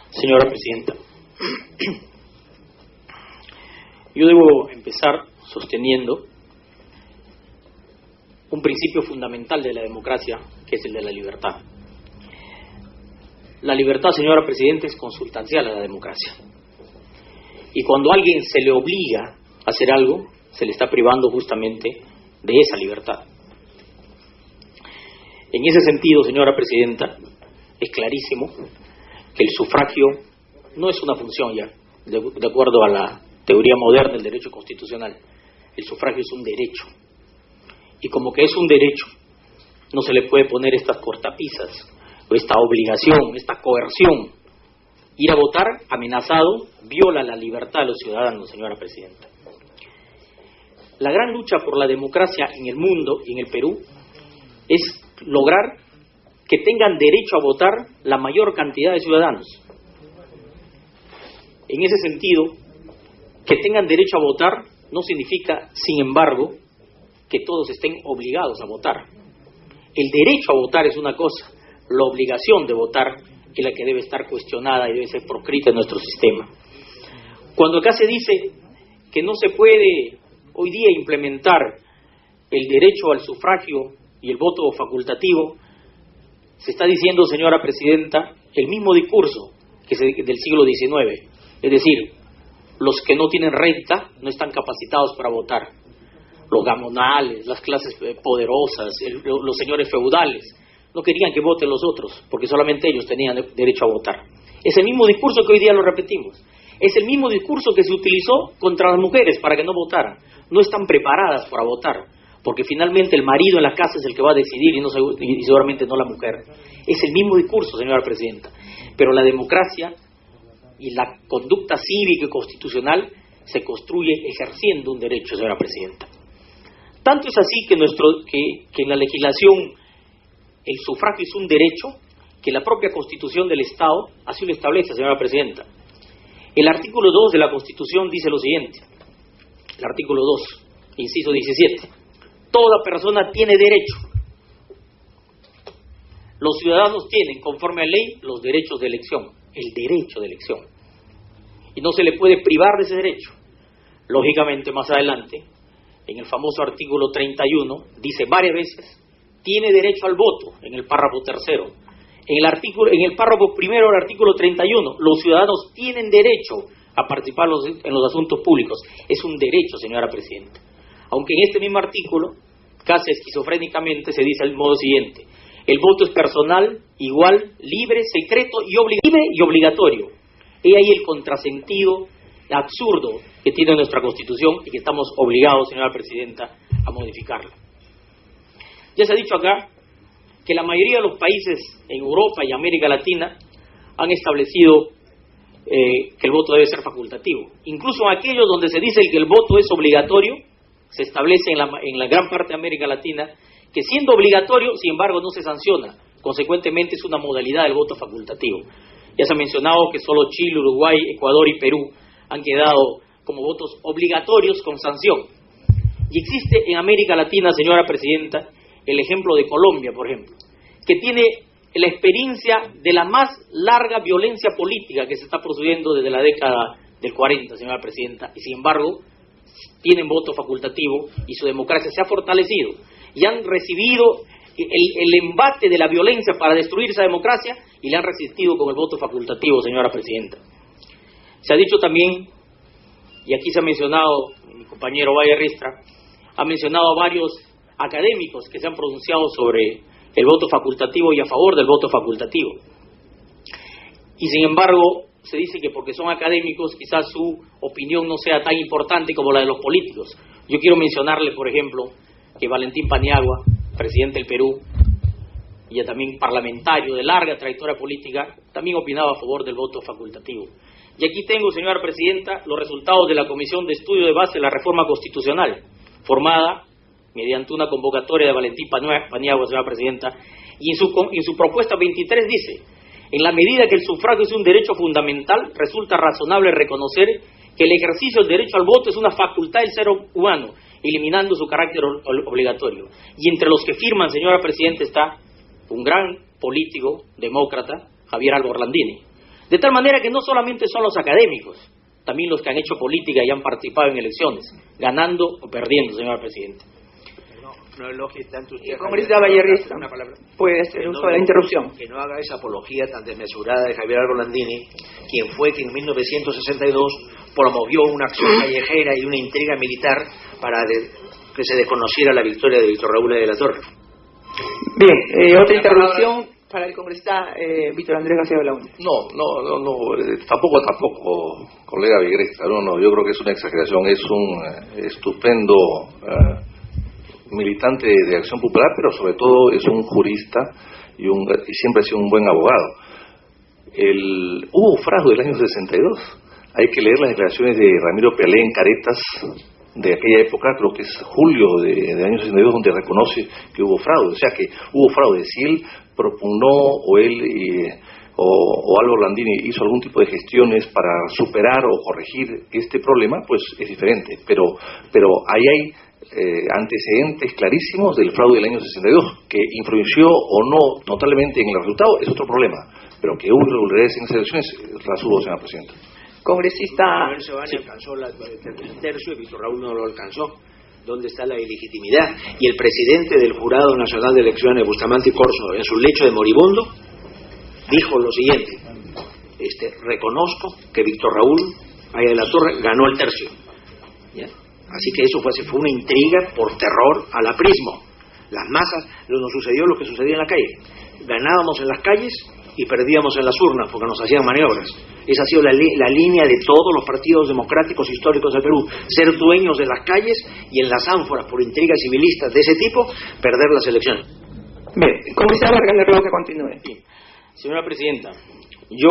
Señora Presidenta, yo debo empezar sosteniendo un principio fundamental de la democracia, que es el de la libertad. La libertad, señora Presidenta, es consustancial a la democracia. Y cuando a alguien se le obliga a hacer algo, se le está privando justamente de esa libertad. En ese sentido, señora Presidenta, es clarísimo que el sufragio no es una función ya, de acuerdo a la teoría moderna del derecho constitucional. El sufragio es un derecho. Y como que es un derecho, no se le puede poner estas cortapisas, o esta obligación, esta coerción. Ir a votar amenazado viola la libertad de los ciudadanos, señora Presidenta. La gran lucha por la democracia en el mundo y en el Perú es lograr que tengan derecho a votar la mayor cantidad de ciudadanos. En ese sentido, que tengan derecho a votar no significa, sin embargo, que todos estén obligados a votar. El derecho a votar es una cosa, la obligación de votar es la que debe estar cuestionada y debe ser proscrita en nuestro sistema. Cuando acá se dice que no se puede hoy día implementar el derecho al sufragio y el voto facultativo, se está diciendo, señora Presidenta, el mismo discurso que es del siglo XIX, es decir, los que no tienen renta no están capacitados para votar, los gamonales, las clases poderosas, los señores feudales, no querían que voten los otros, porque solamente ellos tenían derecho a votar. Es el mismo discurso que hoy día lo repetimos. Es el mismo discurso que se utilizó contra las mujeres para que no votaran. No están preparadas para votar, porque finalmente el marido en la casa es el que va a decidir y seguramente no la mujer. Es el mismo discurso, señora Presidenta. Pero la democracia y la conducta cívica y constitucional se construye ejerciendo un derecho, señora Presidenta. Tanto es así que en la legislación el sufragio es un derecho que la propia Constitución del Estado así lo establece, señora Presidenta. El artículo 2 de la Constitución dice lo siguiente, el artículo 2, inciso 17, toda persona tiene derecho. Los ciudadanos tienen, conforme a ley, los derechos de elección, el derecho de elección. Y no se le puede privar de ese derecho. Lógicamente, más adelante, en el famoso artículo 31, dice varias veces, tiene derecho al voto, en el párrafo 3º. En el párrafo primero del artículo 31, los ciudadanos tienen derecho a participar en los asuntos públicos. Es un derecho, señora Presidenta. Aunque en este mismo artículo, casi esquizofrénicamente, se dice el modo siguiente: el voto es personal, igual, libre, secreto y obligatorio. He ahí el contrasentido absurdo que tiene nuestra Constitución y que estamos obligados, señora Presidenta, a modificarla. Ya se ha dicho acá que la mayoría de los países en Europa y América Latina han establecido que el voto debe ser facultativo. Incluso en aquellos donde se dice que el voto es obligatorio, se establece en la gran parte de América Latina que siendo obligatorio, sin embargo, no se sanciona. Consecuentemente, es una modalidad del voto facultativo. Ya se ha mencionado que solo Chile, Uruguay, Ecuador y Perú han quedado como votos obligatorios con sanción. Y existe en América Latina, señora Presidenta, el ejemplo de Colombia, por ejemplo, que tiene la experiencia de la más larga violencia política que se está produciendo desde la década del 40, señora Presidenta, y sin embargo tienen voto facultativo y su democracia se ha fortalecido y han recibido el embate de la violencia para destruir esa democracia y le han resistido con el voto facultativo, señora Presidenta. Se ha dicho también, y aquí se ha mencionado, mi compañero Valle Ristra, ha mencionado a varios académicos que se han pronunciado sobre el voto facultativo y a favor del voto facultativo. Y sin embargo, se dice que porque son académicos, quizás su opinión no sea tan importante como la de los políticos. Yo quiero mencionarle, por ejemplo, que Valentín Paniagua, presidente del Perú, y ya también parlamentario de larga trayectoria política, también opinaba a favor del voto facultativo. Y aquí tengo, señora Presidenta, los resultados de la Comisión de Estudio de Base de la Reforma Constitucional, formada mediante una convocatoria de Valentín Paniagua, señora Presidenta, y en su propuesta 23 dice: en la medida que el sufragio es un derecho fundamental, resulta razonable reconocer que el ejercicio del derecho al voto es una facultad del ser humano, eliminando su carácter obligatorio. Y entre los que firman, señora Presidenta, está un gran político demócrata, Javier Álvaro Orlandini. De tal manera que no solamente son los académicos, también los que han hecho política y han participado en elecciones, ganando o perdiendo, señora Presidenta. No elogie tanto usted. Congresista Valle Ristra, puede hacer uso de la interrupción. Que no haga esa apología tan desmesurada de Javier Álvaro Orlandini, quien fue que en 1962 promovió una acción callejera y una intriga militar para que se desconociera la victoria de Víctor Raúl de la Torre. Bien, otra interrupción para el congresista Víctor Andrés García Belaúnde. No, tampoco, colega Vigrestra, no, yo creo que es una exageración, es un estupendo militante de Acción Popular, pero sobre todo es un jurista y siempre ha sido un buen abogado. Hubo fraude del año 62, hay que leer las declaraciones de Ramiro Pelé en Caretas de aquella época, creo que es julio de año 62, donde reconoce que hubo fraude, o sea que hubo fraude. Si él propugnó o Álvaro Orlandini hizo algún tipo de gestiones para superar o corregir este problema, pues es diferente, pero ahí hay antecedentes clarísimos del fraude del año 62, que influenció o no notablemente en el resultado, es otro problema, pero que hubo irregularidades en esas elecciones, rasudo, señora Presidenta. Congresista... Manuel Sebane alcanzó el tercio y Víctor Raúl no lo alcanzó. ¿Dónde está la ilegitimidad? Y el presidente del Jurado Nacional de Elecciones, Bustamante Corso, en su lecho de moribundo, dijo lo siguiente: reconozco que Víctor Raúl Aya de la Torre ganó el tercio. ¿Ya? Así que eso fue una intriga por terror al aprismo. Las masas, nos sucedió lo que sucedía en la calle. Ganábamos en las calles y perdíamos en las urnas porque nos hacían maniobras. Esa ha sido la línea de todos los partidos democráticos históricos del Perú: ser dueños de las calles y en las ánforas por intrigas civilistas de ese tipo perder las elecciones. Bien, congresista Vargas, le ruego que continúe. Sí. Señora Presidenta, yo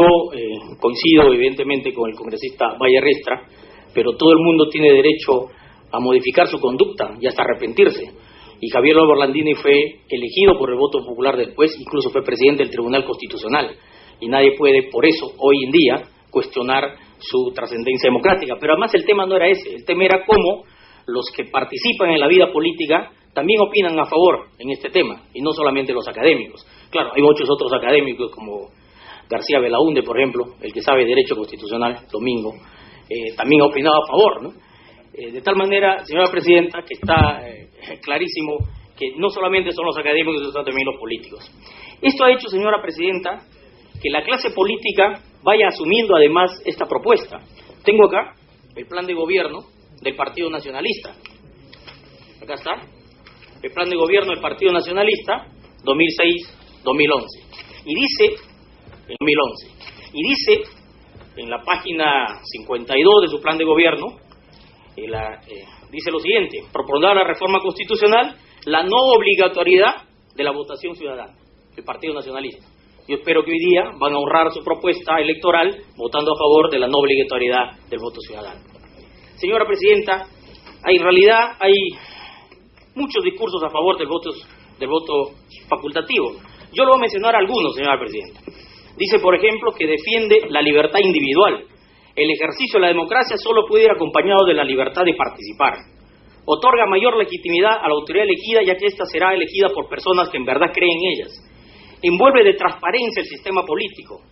coincido evidentemente con el congresista Valle Ristra, pero todo el mundo tiene derecho a modificar su conducta y hasta arrepentirse. Y Javier Álvaro Orlandini fue elegido por el voto popular después, incluso fue presidente del Tribunal Constitucional, y nadie puede por eso hoy en día cuestionar su trascendencia democrática. Pero además el tema no era ese, el tema era cómo los que participan en la vida política también opinan a favor en este tema, y no solamente los académicos. Claro, hay muchos otros académicos como García Belaúnde, por ejemplo, el que sabe Derecho Constitucional, Domingo, también ha opinado a favor, ¿no? De tal manera, señora Presidenta, que está clarísimo que no solamente son los académicos, sino también los políticos. Esto ha hecho, señora presidenta, que la clase política vaya asumiendo además esta propuesta. Tengo acá el plan de gobierno del Partido Nacionalista. Acá está. El plan de gobierno del Partido Nacionalista 2006-2011. Y dice, en 2011, y dice en la página 52 de su plan de gobierno, dice lo siguiente: propondrá la reforma constitucional la no obligatoriedad de la votación ciudadana, el Partido Nacionalista. Yo espero que hoy día van a honrar su propuesta electoral votando a favor de la no obligatoriedad del voto ciudadano. Señora presidenta, en realidad hay muchos discursos a favor del voto facultativo. Yo le voy a mencionar algunos, señora presidenta. Dice, por ejemplo, que defiende la libertad individual. El ejercicio de la democracia solo puede ir acompañado de la libertad de participar. Otorga mayor legitimidad a la autoridad elegida, ya que ésta será elegida por personas que en verdad creen en ellas. Envuelve de transparencia el sistema político.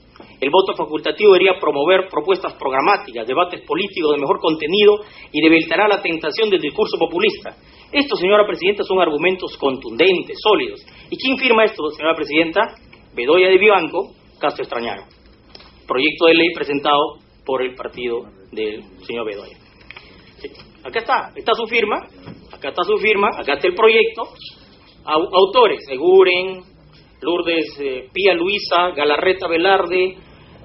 El voto facultativo debería promover propuestas programáticas, debates políticos de mejor contenido y debilitará la tentación del discurso populista. Estos, señora presidenta, son argumentos contundentes, sólidos. ¿Y quién firma esto, señora presidenta? Bedoya de Vivanco, Castro Extrañaro. Proyecto de ley presentado por el partido del señor Bedoya. Acá está su firma, acá está el proyecto. Autores: Eguren, Lourdes Pía Luisa, Galarreta Velarde,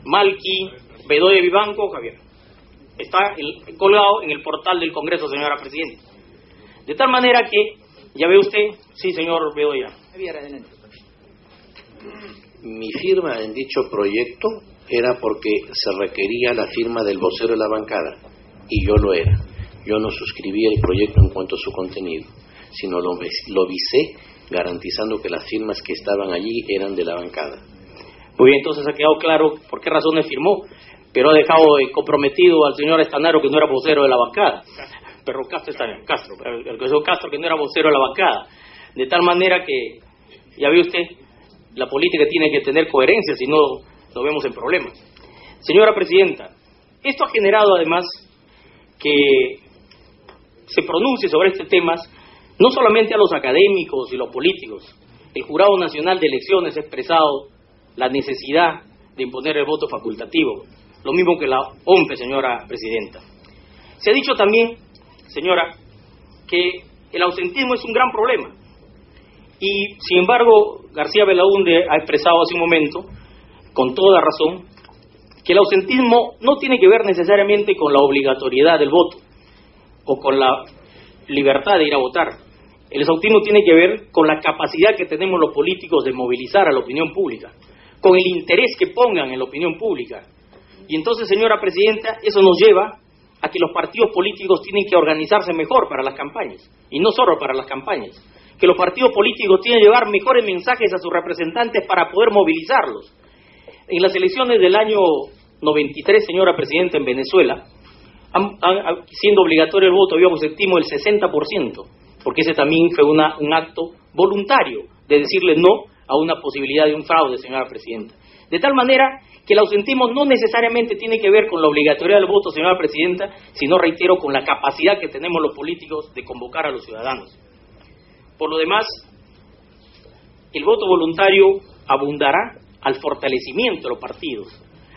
Malqui, Bedoya de Vivanco, Javier. Está colgado en el portal del Congreso, señora presidenta. De tal manera que, ya ve usted, sí, señor Bedoya. Mi firma en dicho proyecto era porque se requería la firma del vocero de la bancada, y yo lo era. Yo no suscribí el proyecto en cuanto a su contenido, sino lo visé garantizando que las firmas que estaban allí eran de la bancada. Muy bien, entonces ha quedado claro por qué razones firmó, pero ha dejado comprometido al señor Estanaro, que no era vocero de la bancada. Pero Castro, el señor Castro, que no era vocero de la bancada. De tal manera que, ya ve usted, la política tiene que tener coherencia, si no nos vemos en problemas. Señora presidenta, esto ha generado además que se pronuncie sobre este tema no solamente a los académicos y los políticos. El Jurado Nacional de Elecciones ha expresado la necesidad de imponer el voto facultativo, lo mismo que la OMPE, señora presidenta. Se ha dicho también, señora, que el ausentismo es un gran problema. Y, sin embargo, García Belaúnde ha expresado hace un momento, con toda razón, que el ausentismo no tiene que ver necesariamente con la obligatoriedad del voto o con la libertad de ir a votar. El ausentismo tiene que ver con la capacidad que tenemos los políticos de movilizar a la opinión pública, con el interés que pongan en la opinión pública. Y entonces, señora presidenta, eso nos lleva a que los partidos políticos tienen que organizarse mejor para las campañas, y no solo para las campañas, que los partidos políticos tienen que llevar mejores mensajes a sus representantes para poder movilizarlos. En las elecciones del año 93, señora presidenta, en Venezuela, siendo obligatorio el voto, habíamos estimado el 60%, porque ese también fue un acto voluntario de decirle no a una posibilidad de un fraude, señora presidenta. De tal manera que el ausentismo no necesariamente tiene que ver con la obligatoriedad del voto, señora presidenta, sino, reitero, con la capacidad que tenemos los políticos de convocar a los ciudadanos. Por lo demás, el voto voluntario abundará al fortalecimiento de los partidos,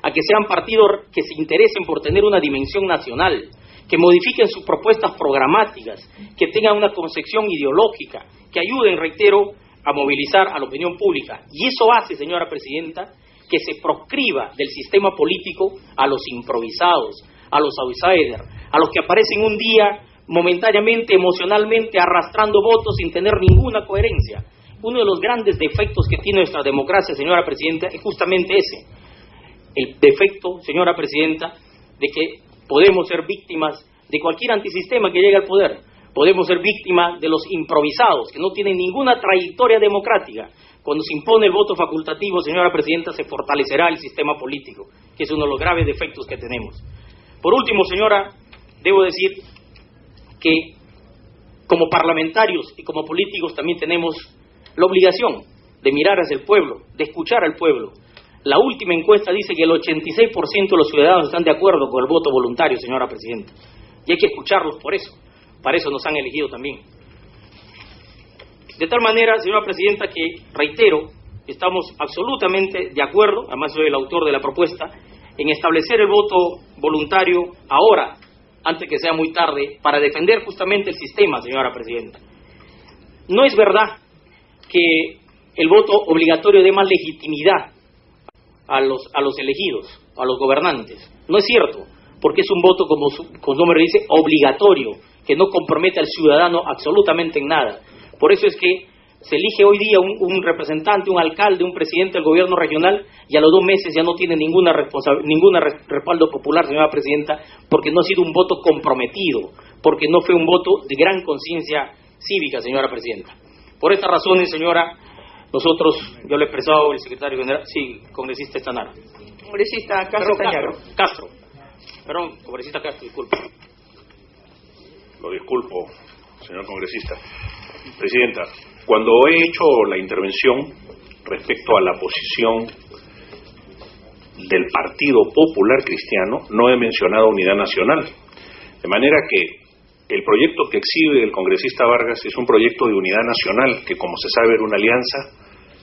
a que sean partidos que se interesen por tener una dimensión nacional, que modifiquen sus propuestas programáticas, que tengan una concepción ideológica, que ayuden, reitero, a movilizar a la opinión pública. Y eso hace, señora presidenta, que se proscriba del sistema político a los improvisados, a los outsiders, a los que aparecen un día momentáneamente, emocionalmente, arrastrando votos sin tener ninguna coherencia. Uno de los grandes defectos que tiene nuestra democracia, señora presidenta, es justamente ese. El defecto, señora presidenta, de que podemos ser víctimas de cualquier antisistema que llegue al poder. Podemos ser víctimas de los improvisados, que no tienen ninguna trayectoria democrática. Cuando se impone el voto facultativo, señora presidenta, se fortalecerá el sistema político, que es uno de los graves defectos que tenemos. Por último, señora, debo decir que como parlamentarios y como políticos también tenemos la obligación de mirar hacia el pueblo, de escuchar al pueblo. La última encuesta dice que el 86% de los ciudadanos están de acuerdo con el voto voluntario, señora presidenta. Y hay que escucharlos por eso. Para eso nos han elegido también. De tal manera, señora presidenta, que reitero, estamos absolutamente de acuerdo, además soy el autor de la propuesta, en establecer el voto voluntario ahora, antes que sea muy tarde, para defender justamente el sistema, señora presidenta. No es verdad que el voto obligatorio dé más legitimidad a los elegidos, a los gobernantes. No es cierto, porque es un voto, como su nombre dice, obligatorio, que no compromete al ciudadano absolutamente en nada. Por eso es que se elige hoy día un representante, un alcalde, un presidente del gobierno regional, y a los 2 meses ya no tiene ningún respaldo popular, señora presidenta, porque no ha sido un voto comprometido, porque no fue un voto de gran conciencia cívica, señora presidenta. Por estas razones, señora, nosotros, yo le he expresado el secretario general, sí, congresista Estanara. Congresista Castro Cañaro. Perdón, congresista Castro, disculpe. Lo disculpo, señor congresista. Presidenta, cuando he hecho la intervención respecto a la posición del Partido Popular Cristiano, no he mencionado unidad nacional. De manera que el proyecto que exhibe el congresista Vargas es un proyecto de unidad nacional, que como se sabe era una alianza,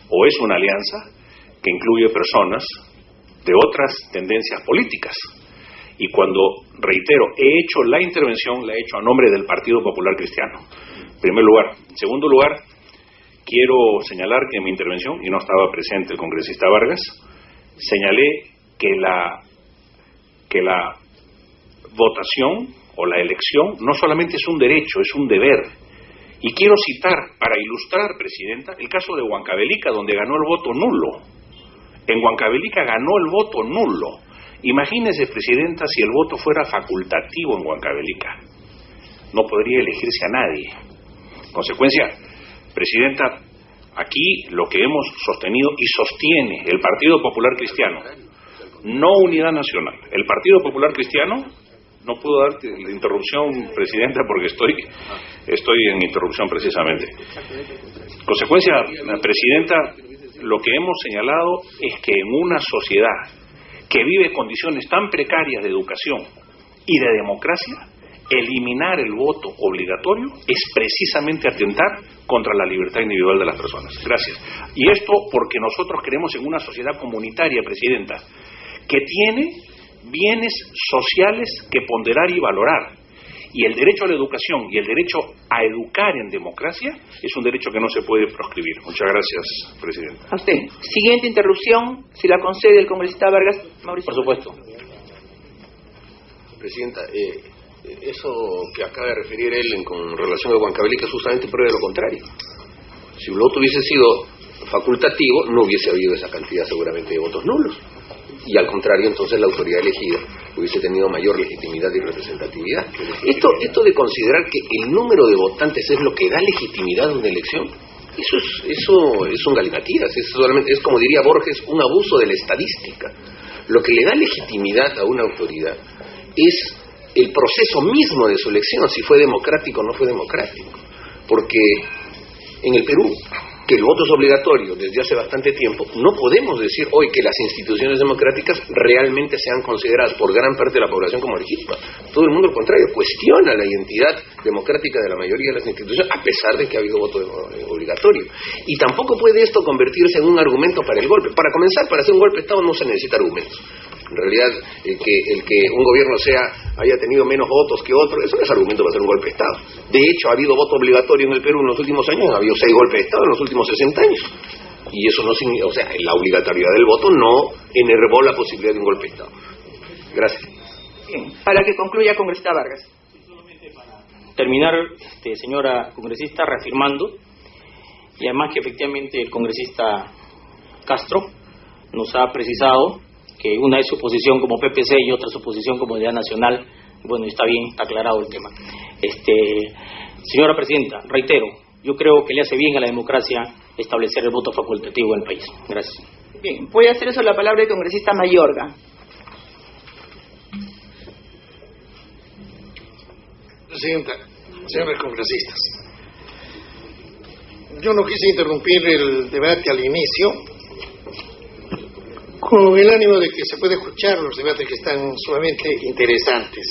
o es una alianza, que incluye personas de otras tendencias políticas. Y cuando, reitero, he hecho la intervención, la he hecho a nombre del Partido Popular Cristiano, en primer lugar. En segundo lugar, quiero señalar que en mi intervención, y no estaba presente el congresista Vargas, señalé que la votación o la elección no solamente es un derecho, es un deber. Y quiero citar, para ilustrar, presidenta, el caso de Huancavelica, donde ganó el voto nulo. En Huancavelica ganó el voto nulo. Imagínese, presidenta, si el voto fuera facultativo en Huancavelica. No podría elegirse a nadie. En consecuencia, presidenta, aquí lo que hemos sostenido y sostiene el Partido Popular Cristiano, no unidad nacional. El Partido Popular Cristiano, no puedo darte la interrupción, presidenta, porque estoy en interrupción precisamente. En consecuencia, presidenta, lo que hemos señalado es que en una sociedad que vive condiciones tan precarias de educación y de democracia, eliminar el voto obligatorio es precisamente atentar contra la libertad individual de las personas. Gracias. Y esto porque nosotros creemos en una sociedad comunitaria, presidenta, que tiene bienes sociales que ponderar y valorar. Y el derecho a la educación y el derecho a educar en democracia es un derecho que no se puede proscribir. Muchas gracias, presidenta. A usted. Siguiente interrupción, si la concede el congresista Vargas. Mauricio. Por supuesto. Presidenta, eso que acaba de referir él con relación a Huancavelica justamente prueba lo contrario. Si el voto hubiese sido facultativo, no hubiese habido esa cantidad seguramente de votos nulos. Y al contrario, entonces la autoridad elegida hubiese tenido mayor legitimidad y representatividad. Esto de considerar que el número de votantes es lo que da legitimidad a una elección, eso es un galimatías, es como diría Borges, un abuso de la estadística. Lo que le da legitimidad a una autoridad es el proceso mismo de su elección, si fue democrático o no fue democrático. Porque en el Perú, que el voto es obligatorio desde hace bastante tiempo, no podemos decir hoy que las instituciones democráticas realmente sean consideradas por gran parte de la población como legítimas. Todo el mundo, al contrario, cuestiona la identidad democrática de la mayoría de las instituciones, a pesar de que ha habido voto obligatorio. Y tampoco puede esto convertirse en un argumento para el golpe. Para comenzar, para hacer un golpe de Estado no se necesita argumentos. En realidad, el que un gobierno haya tenido menos votos que otro, eso no es argumento para hacer un golpe de Estado. De hecho, ha habido voto obligatorio en el Perú en los últimos años, ha habido 6 golpes de Estado en los últimos 60 años. Y eso no significa, o sea, la obligatoriedad del voto no enervó la posibilidad de un golpe de Estado. Gracias. Bien, para que concluya, congresista Vargas. Solamente para terminar, señora congresista, reafirmando, y además que efectivamente el congresista Castro nos ha precisado que una es su posición como PPC y otra su posición como unidad nacional. Bueno, está bien, está aclarado el tema. Señora presidenta, reitero, yo creo que le hace bien a la democracia establecer el voto facultativo en el país. Gracias. Bien, voy a hacer eso la palabra del congresista Mayorga. Presidenta, señores congresistas, yo no quise interrumpir el debate al inicio con el ánimo de que se pueda escuchar los debates que están sumamente interesantes.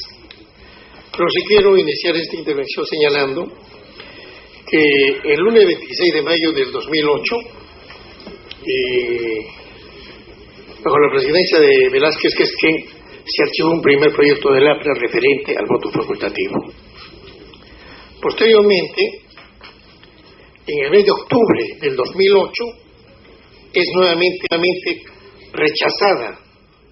Pero sí quiero iniciar esta intervención señalando que el lunes 26 de mayo del 2008, bajo la presidencia de Velázquez Quesquén, se archivó un primer proyecto del APRA referente al voto facultativo. Posteriormente, en el mes de octubre del 2008, es nuevamente rechazada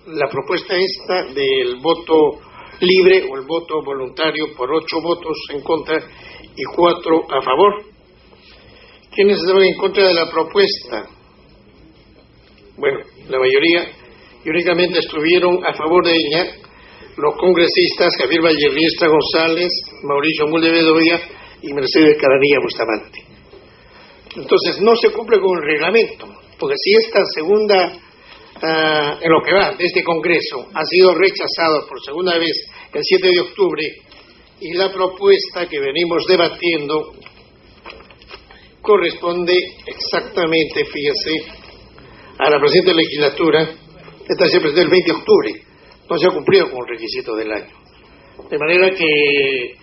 la propuesta esta del voto libre o el voto voluntario por 8 votos en contra y 4 a favor. ¿Quiénes estaban en contra de la propuesta? Bueno, la mayoría, y únicamente estuvieron a favor de ella los congresistas Javier Vallerriestra González, Mauricio Mulde Bedoya y Mercedes Caranilla Bustamante. Entonces no se cumple con el reglamento, porque si esta segunda, en lo que va de este Congreso, ha sido rechazado por segunda vez el 7 de octubre, y la propuesta que venimos debatiendo corresponde exactamente, fíjese, a la presente legislatura. Esta se presentó el 20 de octubre, no se ha cumplido con el requisito del año. De manera que,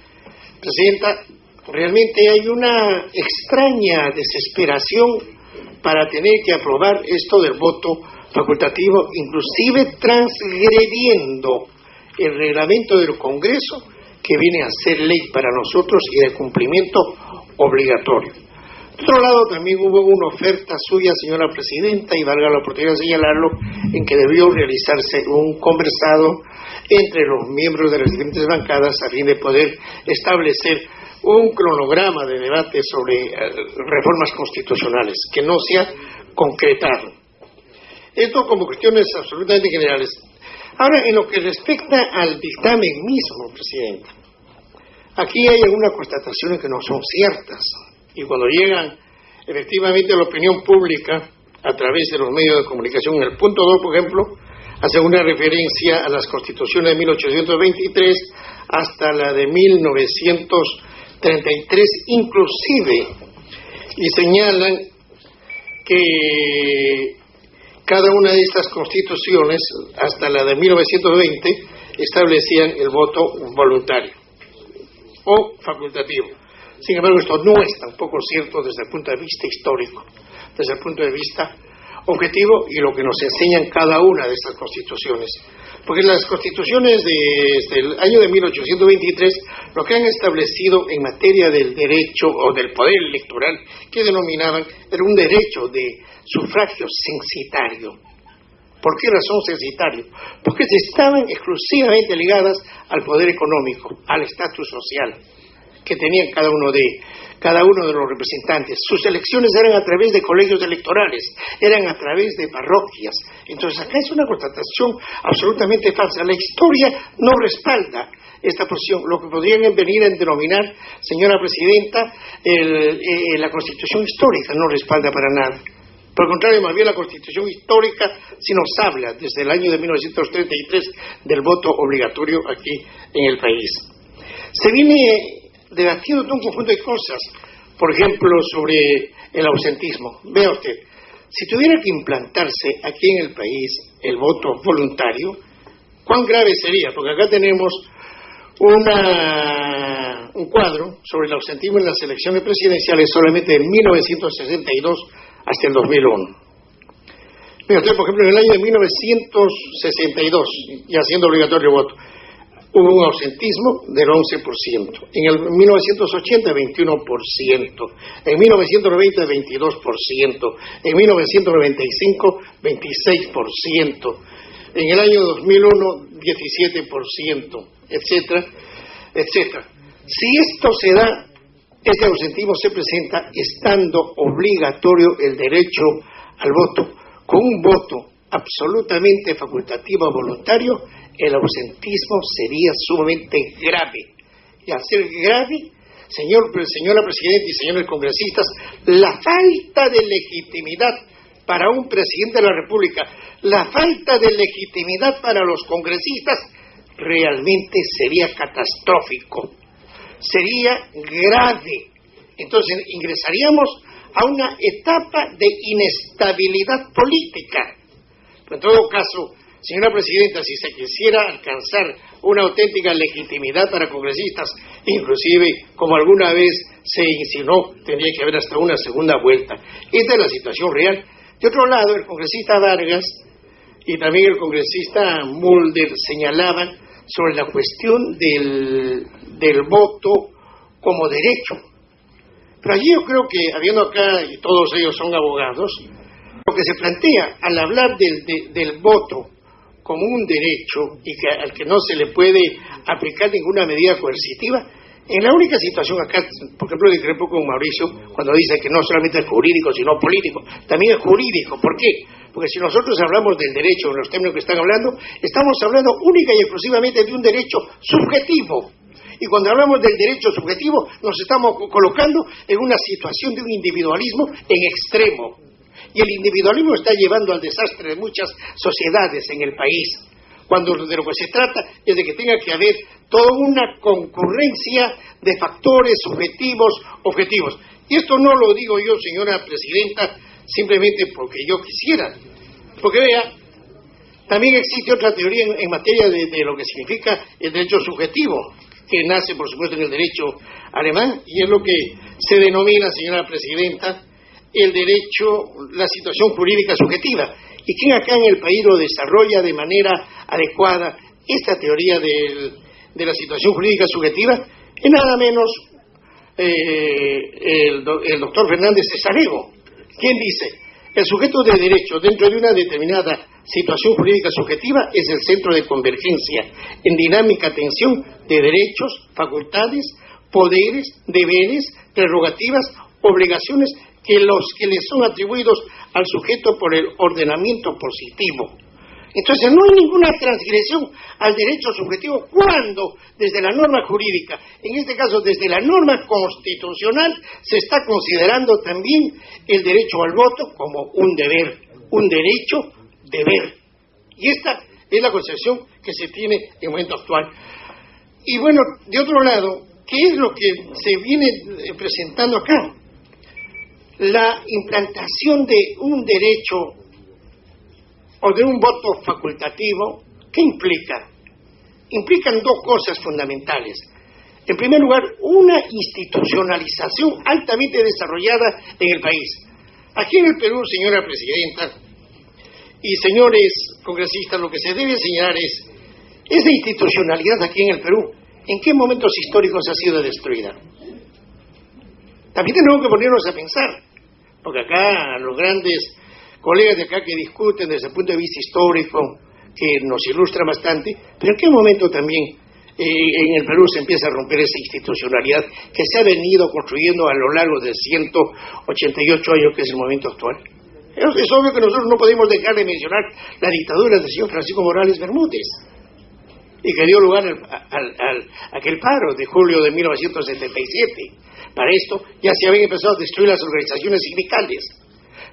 Presidenta, realmente hay una extraña desesperación para tener que aprobar esto del voto facultativo, inclusive transgrediendo el reglamento del Congreso, que viene a ser ley para nosotros y de cumplimiento obligatorio. Por otro lado, también hubo una oferta suya, señora Presidenta, y valga la oportunidad de señalarlo, en que debió realizarse un conversado entre los miembros de las diferentes bancadas a fin de poder establecer un cronograma de debate sobre reformas constitucionales, que no se ha concretado. Esto como cuestiones absolutamente generales. Ahora, en lo que respecta al dictamen mismo, Presidenta, aquí hay algunas constataciones que no son ciertas, y cuando llegan efectivamente a la opinión pública a través de los medios de comunicación, en el punto 2, por ejemplo, hace una referencia a las constituciones de 1823 hasta la de 1933 inclusive, y señalan que cada una de estas constituciones, hasta la de 1920, establecían el voto voluntario o facultativo. Sin embargo, esto no es tampoco cierto desde el punto de vista histórico, desde el punto de vista objetivo y lo que nos enseñan cada una de estas constituciones. Porque las constituciones desde el año de 1823 lo que han establecido en materia del derecho o del poder electoral, que denominaban, era un derecho de sufragio censitario. ¿Por qué razón censitario? Porque estaban exclusivamente ligadas al poder económico, al estatus social que tenían cada uno de los representantes. Sus elecciones eran a través de colegios electorales, eran a través de parroquias. Entonces acá es una constatación absolutamente falsa. La historia no respalda esta posición. Lo que podrían venir a denominar, señora Presidenta, la Constitución histórica no respalda para nada. Por el contrario, más bien la Constitución histórica sí nos habla desde el año de 1933 del voto obligatorio aquí en el país. Se viene debatiendo todo un conjunto de cosas, por ejemplo, sobre el ausentismo. Vea usted, si tuviera que implantarse aquí en el país el voto voluntario, ¿cuán grave sería? Porque acá tenemos un cuadro sobre el ausentismo en las elecciones presidenciales solamente de 1962 hasta el 2001. Vea usted, por ejemplo, en el año de 1962, ya siendo obligatorio el voto, hubo un ausentismo del 11%, en el 1980 21%, en 1990 22%, en 1995 26%, en el año 2001 17%, etcétera, etcétera. Si esto se da, este ausentismo se presenta estando obligatorio el derecho al voto, con un voto absolutamente facultativo voluntario, el ausentismo sería sumamente grave. Y al ser grave, señora Presidenta y señores congresistas, la falta de legitimidad para un presidente de la República, la falta de legitimidad para los congresistas, realmente sería catastrófico, sería grave. Entonces ingresaríamos a una etapa de inestabilidad política. En todo caso, señora Presidenta, si se quisiera alcanzar una auténtica legitimidad para congresistas, inclusive, como alguna vez se insinuó, tendría que haber hasta una segunda vuelta. Esta es la situación real. De otro lado, el congresista Vargas y también el congresista Mulder señalaban sobre la cuestión del voto como derecho. Pero allí yo creo que, habiendo acá, y todos ellos son abogados, lo que se plantea al hablar del voto como un derecho y al que no se le puede aplicar ninguna medida coercitiva, en la única situación acá, por ejemplo, discrepo con Mauricio cuando dice que no solamente es jurídico, sino político, también es jurídico. ¿Por qué? Porque si nosotros hablamos del derecho en los términos que están hablando, estamos hablando única y exclusivamente de un derecho subjetivo. Y cuando hablamos del derecho subjetivo, nos estamos colocando en una situación de un individualismo en extremo. Y el individualismo está llevando al desastre de muchas sociedades en el país, cuando de lo que se trata es de que tenga que haber toda una concurrencia de factores subjetivos, objetivos. Y esto no lo digo yo, señora presidenta, simplemente porque yo quisiera. Porque vea, también existe otra teoría en materia de lo que significa el derecho subjetivo, que nace, por supuesto, en el derecho alemán, y es lo que se denomina, señora presidenta, el derecho, la situación jurídica subjetiva. ¿Y quién acá en el país lo desarrolla de manera adecuada esta teoría de la situación jurídica subjetiva? Es nada menos el doctor Fernández Cesarego, quien dice: el sujeto de derecho dentro de una determinada situación jurídica subjetiva es el centro de convergencia en dinámica tensión de derechos, facultades, poderes, deberes, prerrogativas, obligaciones que le son atribuidos al sujeto por el ordenamiento positivo. Entonces no hay ninguna transgresión al derecho subjetivo cuando desde la norma jurídica, en este caso desde la norma constitucional, se está considerando también el derecho al voto como un deber, un derecho deber. Y esta es la concepción que se tiene en el momento actual. Y bueno, de otro lado, ¿qué es lo que se viene presentando acá? La implantación de un derecho o de un voto facultativo. ¿Qué implica? Implican dos cosas fundamentales. En primer lugar, una institucionalización altamente desarrollada en el país. Aquí en el Perú, señora presidenta y señores congresistas, lo que se debe señalar es esa institucionalidad aquí en el Perú. ¿En qué momentos históricos ha sido destruida? También tenemos que ponernos a pensar, porque acá los grandes colegas de acá que discuten desde el punto de vista histórico, que nos ilustra bastante, pero ¿en qué momento también en el Perú se empieza a romper esa institucionalidad que se ha venido construyendo a lo largo de 188 años, que es el momento actual? Es obvio que nosotros no podemos dejar de mencionar la dictadura del señor Francisco Morales Bermúdez, y que dio lugar a aquel paro de julio de 1977. Para esto ya se habían empezado a destruir las organizaciones sindicales.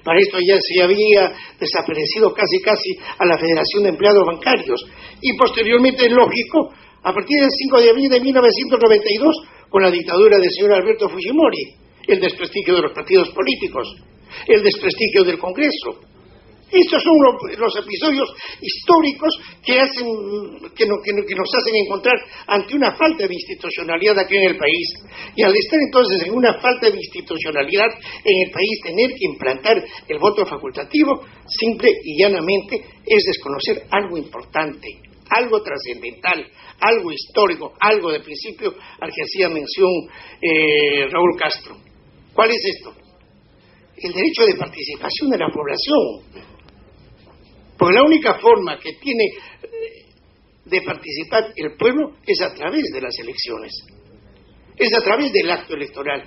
Para esto ya se había desaparecido casi a la Federación de Empleados Bancarios. Y posteriormente, es lógico, a partir del 5 de abril de 1992, con la dictadura del señor Alberto Fujimori, el desprestigio de los partidos políticos, el desprestigio del Congreso. Estos son los episodios históricos que nos hacen encontrar ante una falta de institucionalidad aquí en el país. Y al estar entonces en una falta de institucionalidad en el país, tener que implantar el voto facultativo, simple y llanamente es desconocer algo importante, algo trascendental, algo histórico, algo de principio al que hacía mención Raúl Castro. ¿Cuál es esto? El derecho de participación de la población. Porque la única forma que tiene de participar el pueblo es a través de las elecciones, es a través del acto electoral.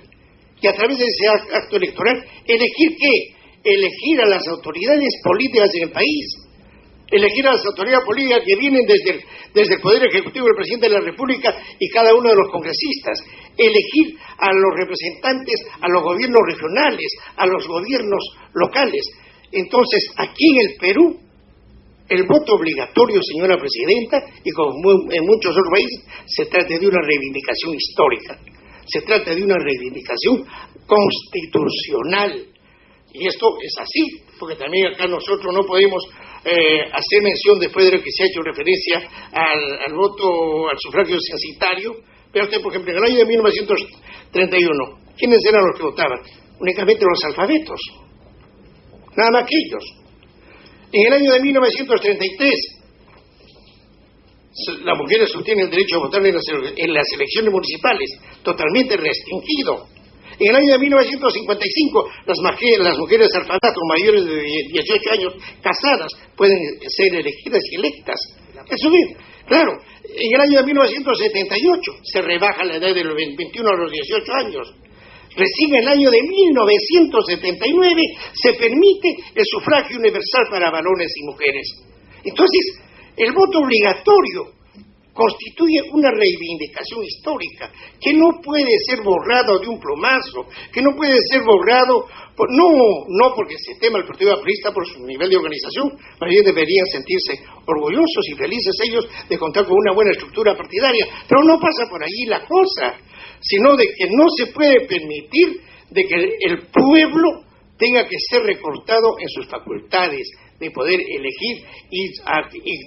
Y a través de ese acto electoral, ¿elegir qué? Elegir a las autoridades políticas en el país, elegir a las autoridades políticas que vienen desde el Poder Ejecutivo del Presidente de la República y cada uno de los congresistas, elegir a los representantes, a los gobiernos regionales, a los gobiernos locales. Entonces, aquí en el Perú, el voto obligatorio, señora presidenta, y como en muchos otros países, se trata de una reivindicación histórica, se trata de una reivindicación constitucional. Y esto es así, porque también acá nosotros no podemos hacer mención después de lo que se ha hecho referencia al voto, al sufragio censitario. Pero usted, por ejemplo, en el año de 1931, ¿quiénes eran los que votaban? Únicamente los alfabetos, nada más que ellos. En el año de 1933, las mujeres obtienen el derecho a votar en las elecciones municipales, totalmente restringido. En el año de 1955, las mujeres alfabetas mayores de 18 años casadas pueden ser elegidas y electas. Eso bien, claro. En el año de 1978 se rebaja la edad de los 21 a los 18 años. Recién en el año de 1979 se permite el sufragio universal para varones y mujeres. Entonces, el voto obligatorio constituye una reivindicación histórica que no puede ser borrado de un plumazo, que no puede ser borrado, no porque se tema el Partido Aprista por su nivel de organización, más bien deberían sentirse orgullosos y felices ellos de contar con una buena estructura partidaria, pero no pasa por allí la cosa, sino de que no se puede permitir de que el pueblo tenga que ser recortado en sus facultades de poder elegir y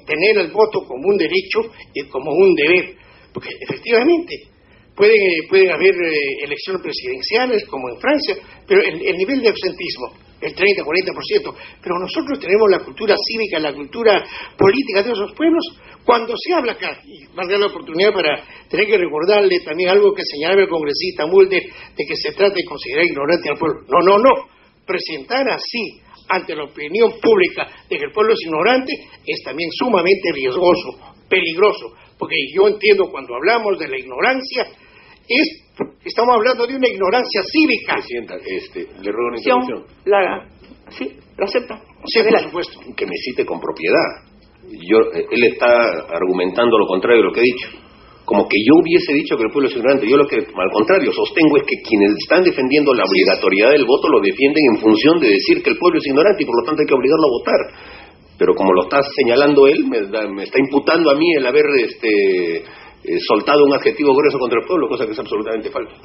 tener el voto como un derecho y como un deber, porque efectivamente pueden haber elecciones presidenciales como en Francia, pero el nivel de absentismo, el 30-40%, pero nosotros tenemos la cultura cívica, la cultura política de esos pueblos. Cuando se habla acá, y valga la oportunidad para tener que recordarle también algo que señalaba el congresista Mulder, de que se trata de considerar ignorante al pueblo. No. Presentar así ante la opinión pública de que el pueblo es ignorante es también sumamente riesgoso, peligroso, porque yo entiendo cuando hablamos de la ignorancia, estamos hablando de una ignorancia cívica. Presidenta, le ruego una interrupción. Sí, lo acepto. Sí, por supuesto. Que me cite con propiedad. Él está argumentando lo contrario de lo que he dicho. Como que yo hubiese dicho que el pueblo es ignorante. Yo lo que, al contrario, sostengo es que quienes están defendiendo la obligatoriedad del voto lo defienden en función de decir que el pueblo es ignorante y por lo tanto hay que obligarlo a votar. Pero como lo está señalando él, me está imputando a mí el haber soltado un adjetivo grueso contra el pueblo, cosa que es absolutamente falsa.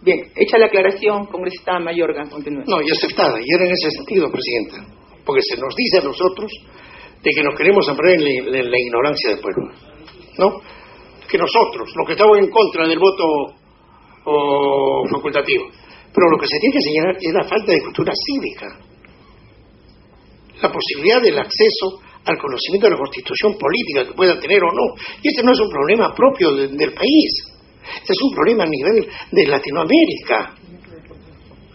Bien, hecha la aclaración, congresista Mayorga, continúe. No, y aceptada, y era en ese sentido, Presidenta, porque se nos dice a nosotros de que nos queremos amparar en la ignorancia del pueblo, ¿no? Que nosotros, los que estamos en contra del voto facultativo, pero lo que se tiene que señalar es la falta de cultura cívica, la posibilidad del acceso al conocimiento de la constitución política que pueda tener o no. Y este no es un problema propio del país, este es un problema a nivel de Latinoamérica,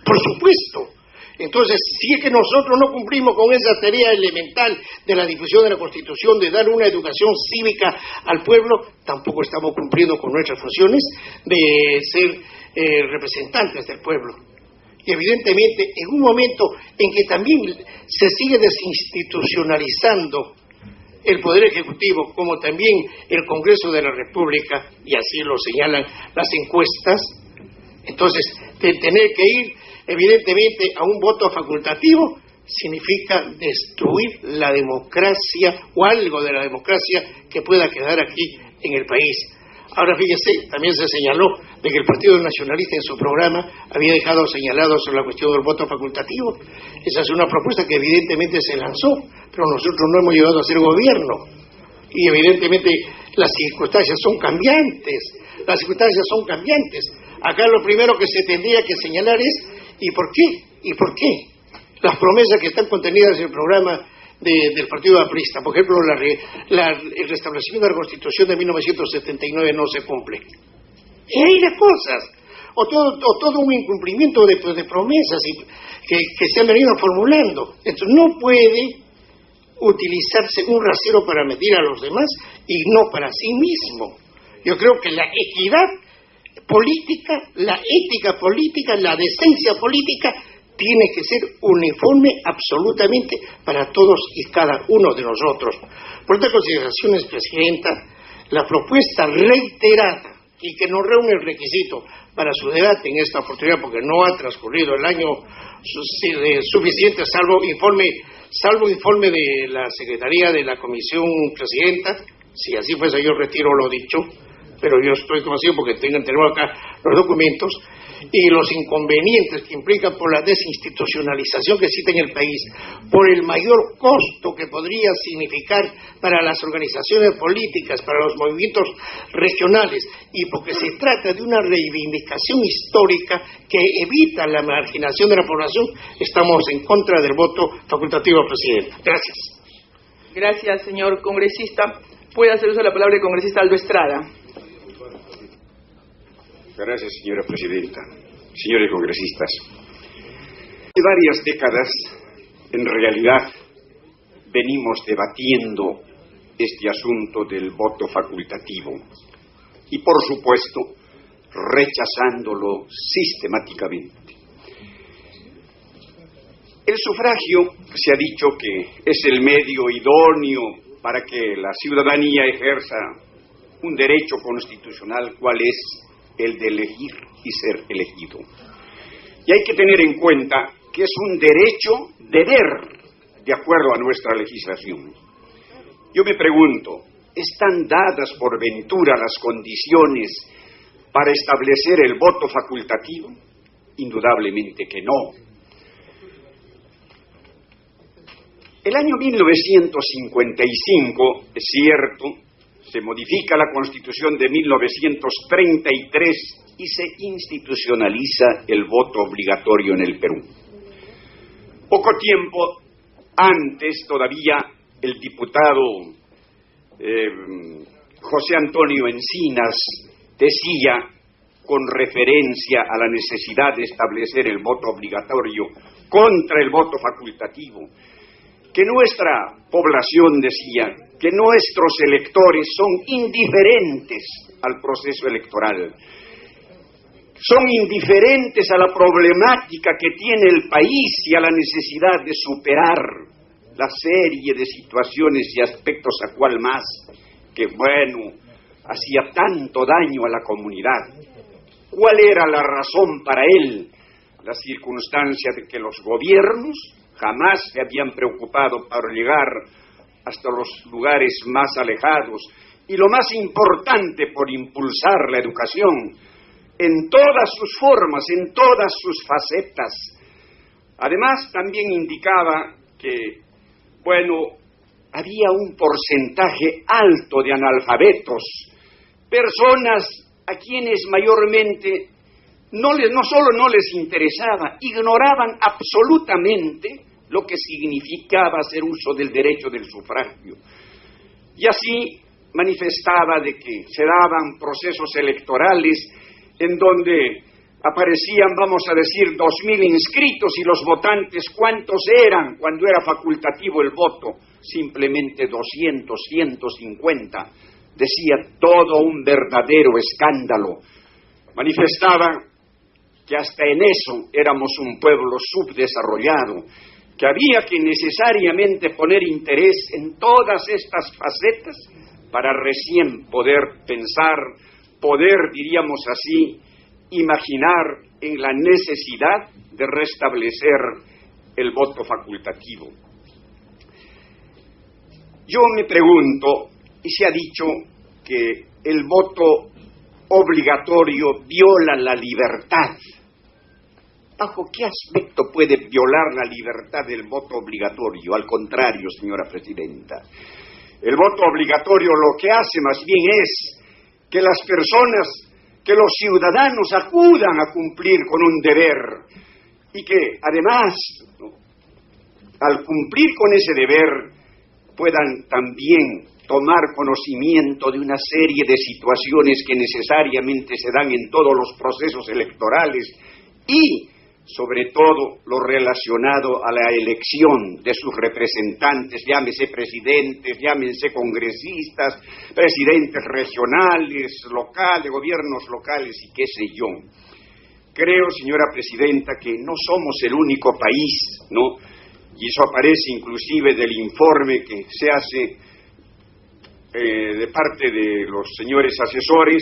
por supuesto. Entonces, si es que nosotros no cumplimos con esa tarea elemental de la difusión de la Constitución, de dar una educación cívica al pueblo, tampoco estamos cumpliendo con nuestras funciones de ser representantes del pueblo. Y evidentemente, en un momento en que también se sigue desinstitucionalizando el Poder Ejecutivo, como también el Congreso de la República, y así lo señalan las encuestas, entonces, de tener que ir evidentemente a un voto facultativo significa destruir la democracia o algo de la democracia que pueda quedar aquí en el país. Ahora fíjese, también se señaló de que el Partido Nacionalista en su programa había dejado señalado sobre la cuestión del voto facultativo. Esa es una propuesta que evidentemente se lanzó, pero nosotros no hemos llegado a ser gobierno. Y evidentemente las circunstancias son cambiantes. Acá lo primero que se tendría que señalar es ¿y por qué? Las promesas que están contenidas en el programa del Partido Aprista, por ejemplo, el restablecimiento de la Constitución de 1979 no se cumple. Y ahí las cosas. O todo un incumplimiento de promesas que se han venido formulando. Entonces no puede utilizarse un rasero para medir a los demás y no para sí mismo. Yo creo que la equidad política, la ética política, la decencia política tiene que ser uniforme absolutamente para todos y cada uno de nosotros. Por estas consideraciones, Presidenta, la propuesta reiterada y que no reúne el requisito para su debate en esta oportunidad, porque no ha transcurrido el año suficiente, salvo informe de la Secretaría de la Comisión Presidenta. Si así fuese, yo retiro lo dicho, pero yo estoy convencido porque tenemos acá los documentos. y los inconvenientes que implica por la desinstitucionalización que existe en el país, por el mayor costo que podría significar para las organizaciones políticas, para los movimientos regionales, y porque se trata de una reivindicación histórica que evita la marginación de la población, estamos en contra del voto facultativo, Presidenta. Gracias. Gracias, señor congresista. Puede hacer uso de la palabra el congresista Aldo Estrada. Gracias, señora presidenta. Señores congresistas, hace varias décadas, en realidad, venimos debatiendo este asunto del voto facultativo y, por supuesto, rechazándolo sistemáticamente. El sufragio se ha dicho que es el medio idóneo para que la ciudadanía ejerza un derecho constitucional, cual es el de elegir y ser elegido. Y hay que tener en cuenta que es un derecho-deber, de acuerdo a nuestra legislación. Yo me pregunto, ¿están dadas por ventura las condiciones para establecer el voto facultativo? Indudablemente que no. El año 1955, es cierto, se modifica la Constitución de 1933 y se institucionaliza el voto obligatorio en el Perú. Poco tiempo antes, todavía, el diputado José Antonio Encinas decía, con referencia a la necesidad de establecer el voto obligatorio contra el voto facultativo, que nuestra población, decía, que nuestros electores son indiferentes al proceso electoral, son indiferentes a la problemática que tiene el país y a la necesidad de superar la serie de situaciones y aspectos a cual más que, bueno, hacía tanto daño a la comunidad. ¿Cuál era la razón para él? La circunstancia de que los gobiernos jamás se habían preocupado para llegar hasta los lugares más alejados y, lo más importante, por impulsar la educación en todas sus formas, en todas sus facetas. Además, también indicaba que, bueno, había un porcentaje alto de analfabetos, personas a quienes mayormente no solo no les interesaba, ignoraban absolutamente lo que significaba hacer uso del derecho del sufragio. Y así manifestaba de que se daban procesos electorales en donde aparecían, vamos a decir, 2.000 inscritos, y los votantes, ¿cuántos eran cuando era facultativo el voto? Simplemente 200, 150. Decía, todo un verdadero escándalo. Manifestaba que hasta en eso éramos un pueblo subdesarrollado, que había que necesariamente poner interés en todas estas facetas para recién poder pensar, poder, diríamos así, imaginar en la necesidad de restablecer el voto facultativo. Yo me pregunto, y se ha dicho que el voto obligatorio viola la libertad. ¿Bajo qué aspecto puede violar la libertad del voto obligatorio? Al contrario, señora presidenta. El voto obligatorio lo que hace más bien es que las personas, que los ciudadanos acudan a cumplir con un deber y que además, al cumplir con ese deber, puedan también tomar conocimiento de una serie de situaciones que necesariamente se dan en todos los procesos electorales y, sobre todo, lo relacionado a la elección de sus representantes, llámese presidentes, llámense congresistas, presidentes regionales, locales, gobiernos locales y qué sé yo. Creo, señora presidenta, que no somos el único país, ¿no? Y eso aparece inclusive del informe que se hace de parte de los señores asesores.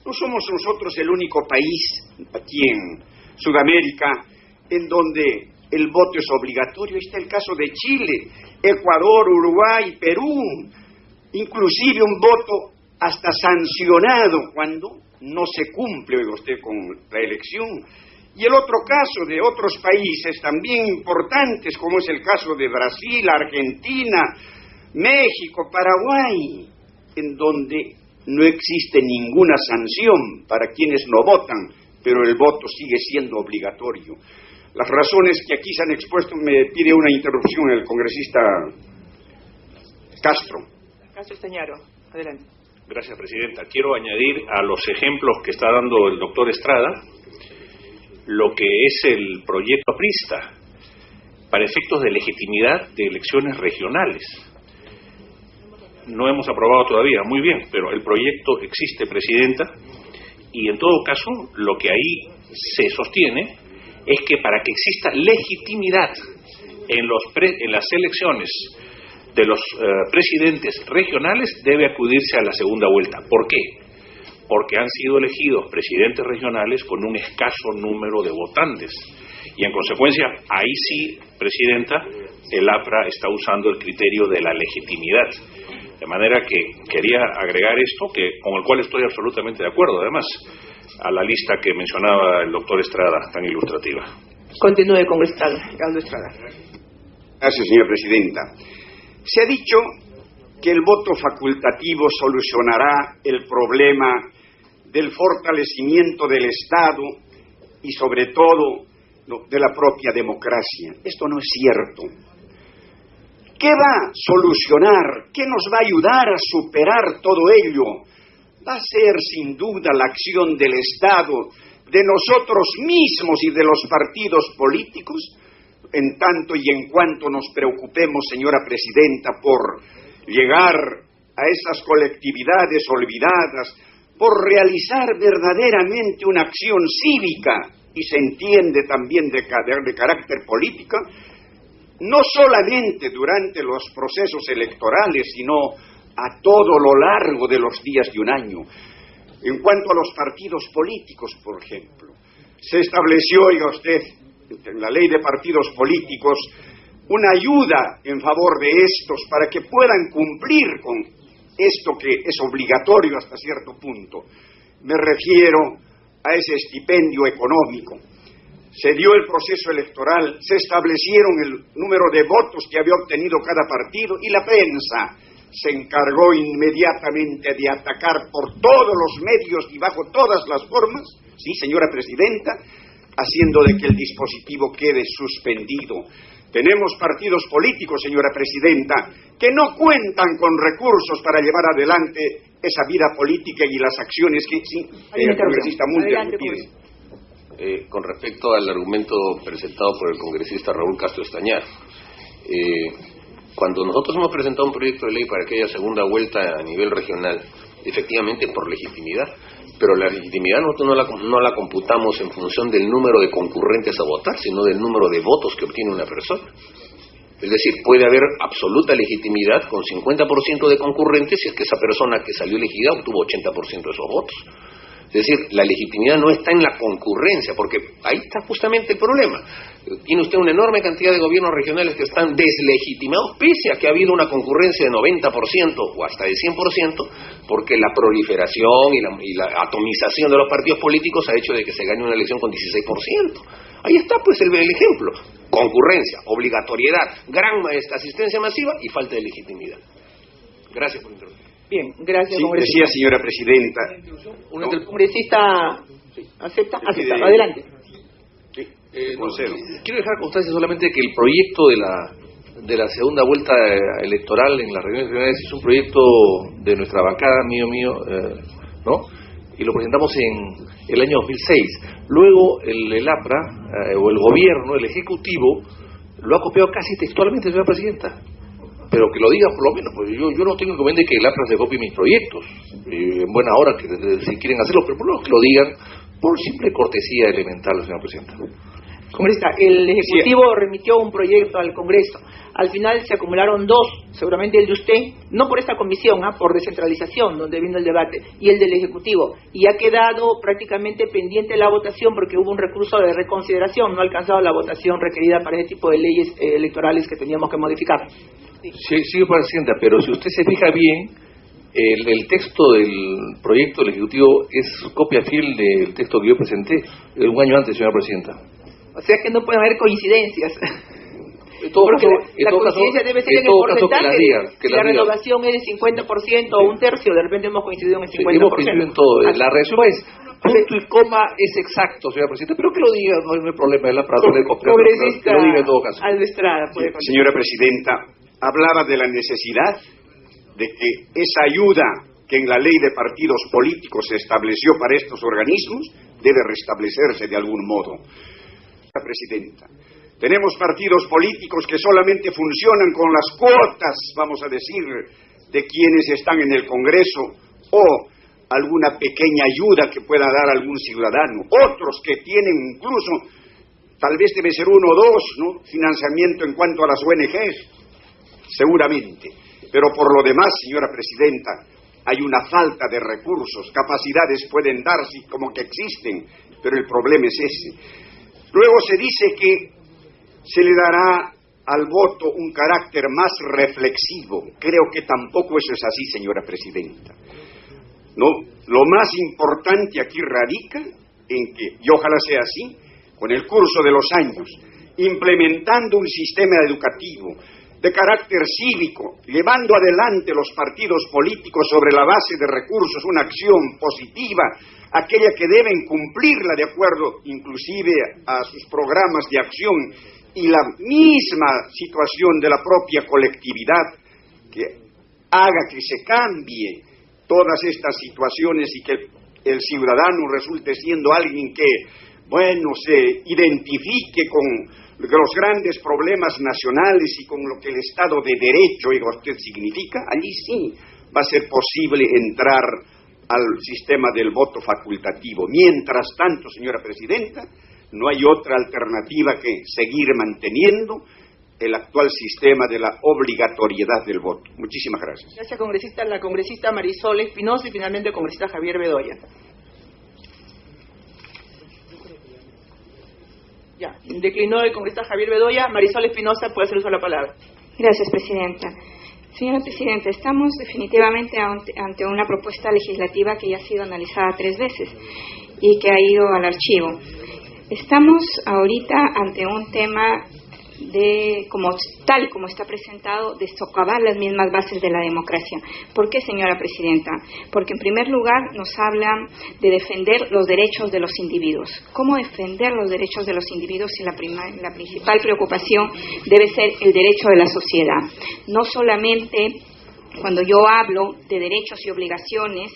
No somos nosotros el único país aquí en Sudamérica en donde el voto es obligatorio. Está el caso de Chile, Ecuador, Uruguay, Perú, inclusive un voto hasta sancionado cuando no se cumple, oiga usted, con la elección. Y el otro caso de otros países también importantes, como es el caso de Brasil, Argentina, México, Paraguay, en donde no existe ninguna sanción para quienes no votan, pero el voto sigue siendo obligatorio. Las razones que aquí se han expuesto, me pide una interrupción el congresista Castro. Castro Estañaro, adelante. Gracias, Presidenta. Quiero añadir a los ejemplos que está dando el doctor Estrada lo que es el proyecto aprista para efectos de legitimidad de elecciones regionales. No hemos aprobado todavía, muy bien, pero el proyecto existe, Presidenta, y en todo caso lo que ahí se sostiene es que para que exista legitimidad en las elecciones de los presidentes regionales debe acudirse a la segunda vuelta. ¿Por qué? Porque han sido elegidos presidentes regionales con un escaso número de votantes. Y en consecuencia, ahí sí, Presidenta, el APRA está usando el criterio de la legitimidad. De manera que quería agregar esto, con el cual estoy absolutamente de acuerdo, además, a la lista que mencionaba el doctor Estrada, tan ilustrativa. Continúe, congresista Aldo Estrada. Gracias, señora Presidenta. Se ha dicho que el voto facultativo solucionará el problema del fortalecimiento del Estado y sobre todo de la propia democracia. Esto no es cierto. ¿Qué va a solucionar? ¿Qué nos va a ayudar a superar todo ello? Va a ser sin duda la acción del Estado, de nosotros mismos y de los partidos políticos, en tanto y en cuanto nos preocupemos, señora Presidenta, por llegar a esas colectividades olvidadas, por realizar verdaderamente una acción cívica, y se entiende también de carácter político, no solamente durante los procesos electorales, sino a todo lo largo de los días de un año. En cuanto a los partidos políticos, por ejemplo, se estableció, oiga usted, en la ley de partidos políticos, una ayuda en favor de estos para que puedan cumplir con esto que es obligatorio hasta cierto punto. Me refiero a ese estipendio económico. Se dio el proceso electoral, se establecieron el número de votos que había obtenido cada partido y la prensa se encargó inmediatamente de atacar por todos los medios y bajo todas las formas, sí, señora Presidenta, haciendo de que el dispositivo quede suspendido. Tenemos partidos políticos, señora Presidenta, que no cuentan con recursos para llevar adelante esa vida política y las acciones que sí, el congresista Mulder me pide. Con respecto al argumento presentado por el congresista Raúl Castro Estañar, cuando nosotros hemos presentado un proyecto de ley para que haya segunda vuelta a nivel regional, efectivamente por legitimidad, pero la legitimidad nosotros no la computamos en función del número de concurrentes a votar, sino del número de votos que obtiene una persona. Es decir, puede haber absoluta legitimidad con 50% de concurrentes si es que esa persona que salió elegida obtuvo 80% de esos votos. Es decir, la legitimidad no está en la concurrencia, porque ahí está justamente el problema. Tiene usted una enorme cantidad de gobiernos regionales que están deslegitimados, pese a que ha habido una concurrencia de 90% o hasta de 100%, porque la proliferación y la atomización de los partidos políticos ha hecho de que se gane una elección con 16%. Ahí está pues el ejemplo. Concurrencia, obligatoriedad, gran asistencia masiva y falta de legitimidad. Gracias por interrumpir. Bien, gracias, sí, congresista. decía, señora Presidenta. ¿El congresista acepta? Acepta, adelante. Quiero dejar constancia solamente que el proyecto de la segunda vuelta electoral en las regiones regionales es un proyecto de nuestra bancada, mío, ¿no? Y lo presentamos en el año 2006. Luego el APRA, o el gobierno, el Ejecutivo, lo ha copiado casi textualmente, señora Presidenta. Pero que lo diga por lo menos, pues yo no tengo inconveniente que el APRA se copie mis proyectos, en buena hora que si quieren hacerlo, pero por lo menos que lo digan por simple cortesía elemental, señora Presidenta. Congresista, el Ejecutivo remitió un proyecto al Congreso. Al final se acumularon dos, seguramente el de usted, no por esta comisión, por descentralización, donde vino el debate, y el del Ejecutivo. Y ha quedado prácticamente pendiente la votación porque hubo un recurso de reconsideración, no ha alcanzado la votación requerida para ese tipo de leyes electorales que teníamos que modificar. Sí, Presidenta, pero si usted se fija bien, El texto del proyecto del Ejecutivo es copia fiel del texto que yo presenté un año antes, señora Presidenta. O sea que no pueden haber coincidencias. Porque la coincidencia debe ser en el porcentaje. Si la renovación es del 50% o un tercio, de repente hemos coincidido en el 50%. Sí, hemos coincidido en todo. La resumen es punto y coma es exacto, señora Presidenta, pero que lo diga, no hay problema, es la palabra de congresista que lo diga en todo caso. Aldo Estrada, señora Presidenta, hablaba de la necesidad de que esa ayuda que en la ley de partidos políticos se estableció para estos organismos debe restablecerse de algún modo. Señora Presidenta, tenemos partidos políticos que solamente funcionan con las cuotas, vamos a decir, de quienes están en el Congreso o alguna pequeña ayuda que pueda dar algún ciudadano. Otros que tienen incluso, tal vez debe ser 1 o 2, ¿no?, financiamiento en cuanto a las ONGs, seguramente. Pero por lo demás, señora Presidenta, hay una falta de recursos, capacidades pueden darse como que existen, pero el problema es ese. Luego se dice que se le dará al voto un carácter más reflexivo. Creo que tampoco eso es así, señora Presidenta. No, lo más importante aquí radica en que, y ojalá sea así, con el curso de los años, implementando un sistema educativo de carácter cívico, llevando adelante los partidos políticos sobre la base de recursos, una acción positiva, aquella que deben cumplirla de acuerdo inclusive a sus programas de acción y la misma situación de la propia colectividad que haga que se cambie todas estas situaciones y que el ciudadano resulte siendo alguien que, bueno, se identifique con los grandes problemas nacionales y con lo que el Estado de Derecho, oiga usted, significa. Allí sí va a ser posible entrar al sistema del voto facultativo. Mientras tanto, señora Presidenta, no hay otra alternativa que seguir manteniendo el actual sistema de la obligatoriedad del voto. Muchísimas gracias. Gracias, congresista. La congresista Marisol Espinosa y finalmente el congresista Javier Bedoya. Ya, declinó el congresista Javier Bedoya. Marisol Espinosa puede hacer uso de la palabra. Gracias, Presidenta. Señora Presidenta, estamos definitivamente ante una propuesta legislativa que ya ha sido analizada 3 veces y que ha ido al archivo. Estamos ahorita ante un tema tal y como está presentado, de socavar las mismas bases de la democracia. ¿Por qué, señora Presidenta? Porque en primer lugar nos hablan de defender los derechos de los individuos. ¿Cómo defender los derechos de los individuos si la principal preocupación debe ser el derecho de la sociedad? No solamente cuando yo hablo de derechos y obligaciones,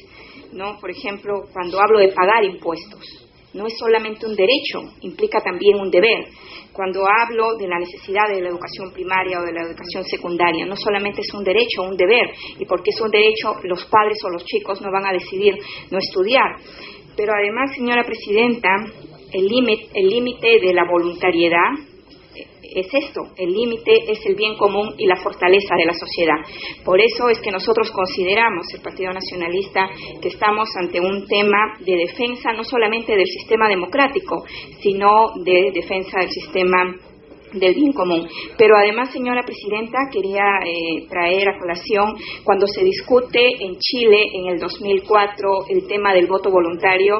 ¿no? Por ejemplo, cuando hablo de pagar impuestos. No es solamente un derecho, implica también un deber. Cuando hablo de la necesidad de la educación primaria o de la educación secundaria, no solamente es un derecho, un deber, y porque es un derecho, los padres o los chicos no van a decidir no estudiar. Pero además, señora Presidenta, el límite de la voluntariedad es esto, el límite es el bien común y la fortaleza de la sociedad. Por eso es que nosotros consideramos, el Partido Nacionalista, que estamos ante un tema de defensa no solamente del sistema democrático, sino de defensa del sistema del bien común. Pero además, señora Presidenta, quería traer a colación cuando se discute en Chile en el 2004 el tema del voto voluntario.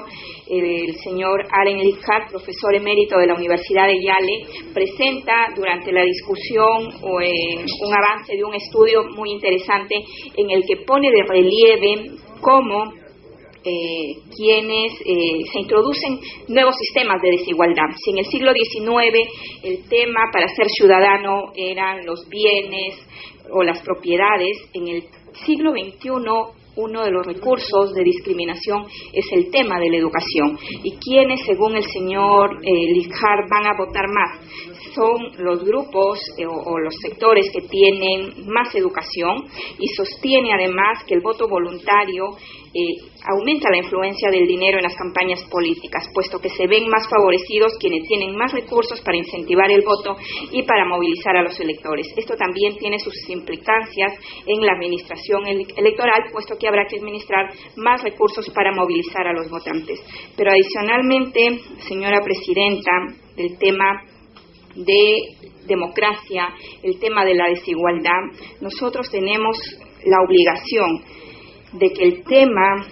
El señor Aren Lichard, profesor emérito de la Universidad de Yale, presenta durante la discusión un avance de un estudio muy interesante en el que pone de relieve cómo quienes se introducen nuevos sistemas de desigualdad. Si en el siglo XIX el tema para ser ciudadano eran los bienes o las propiedades, en el siglo XXI uno de los recursos de discriminación es el tema de la educación. ¿Y quiénes, según el señor Lichard, van a votar más? Son los grupos o los sectores que tienen más educación, y sostiene además que el voto voluntario aumenta la influencia del dinero en las campañas políticas, puesto que se ven más favorecidos quienes tienen más recursos para incentivar el voto y para movilizar a los electores. Esto también tiene sus implicancias en la administración electoral, puesto que habrá que administrar más recursos para movilizar a los votantes. Pero adicionalmente, señora Presidenta, el tema de democracia, el tema de la desigualdad, nosotros tenemos la obligación de que el tema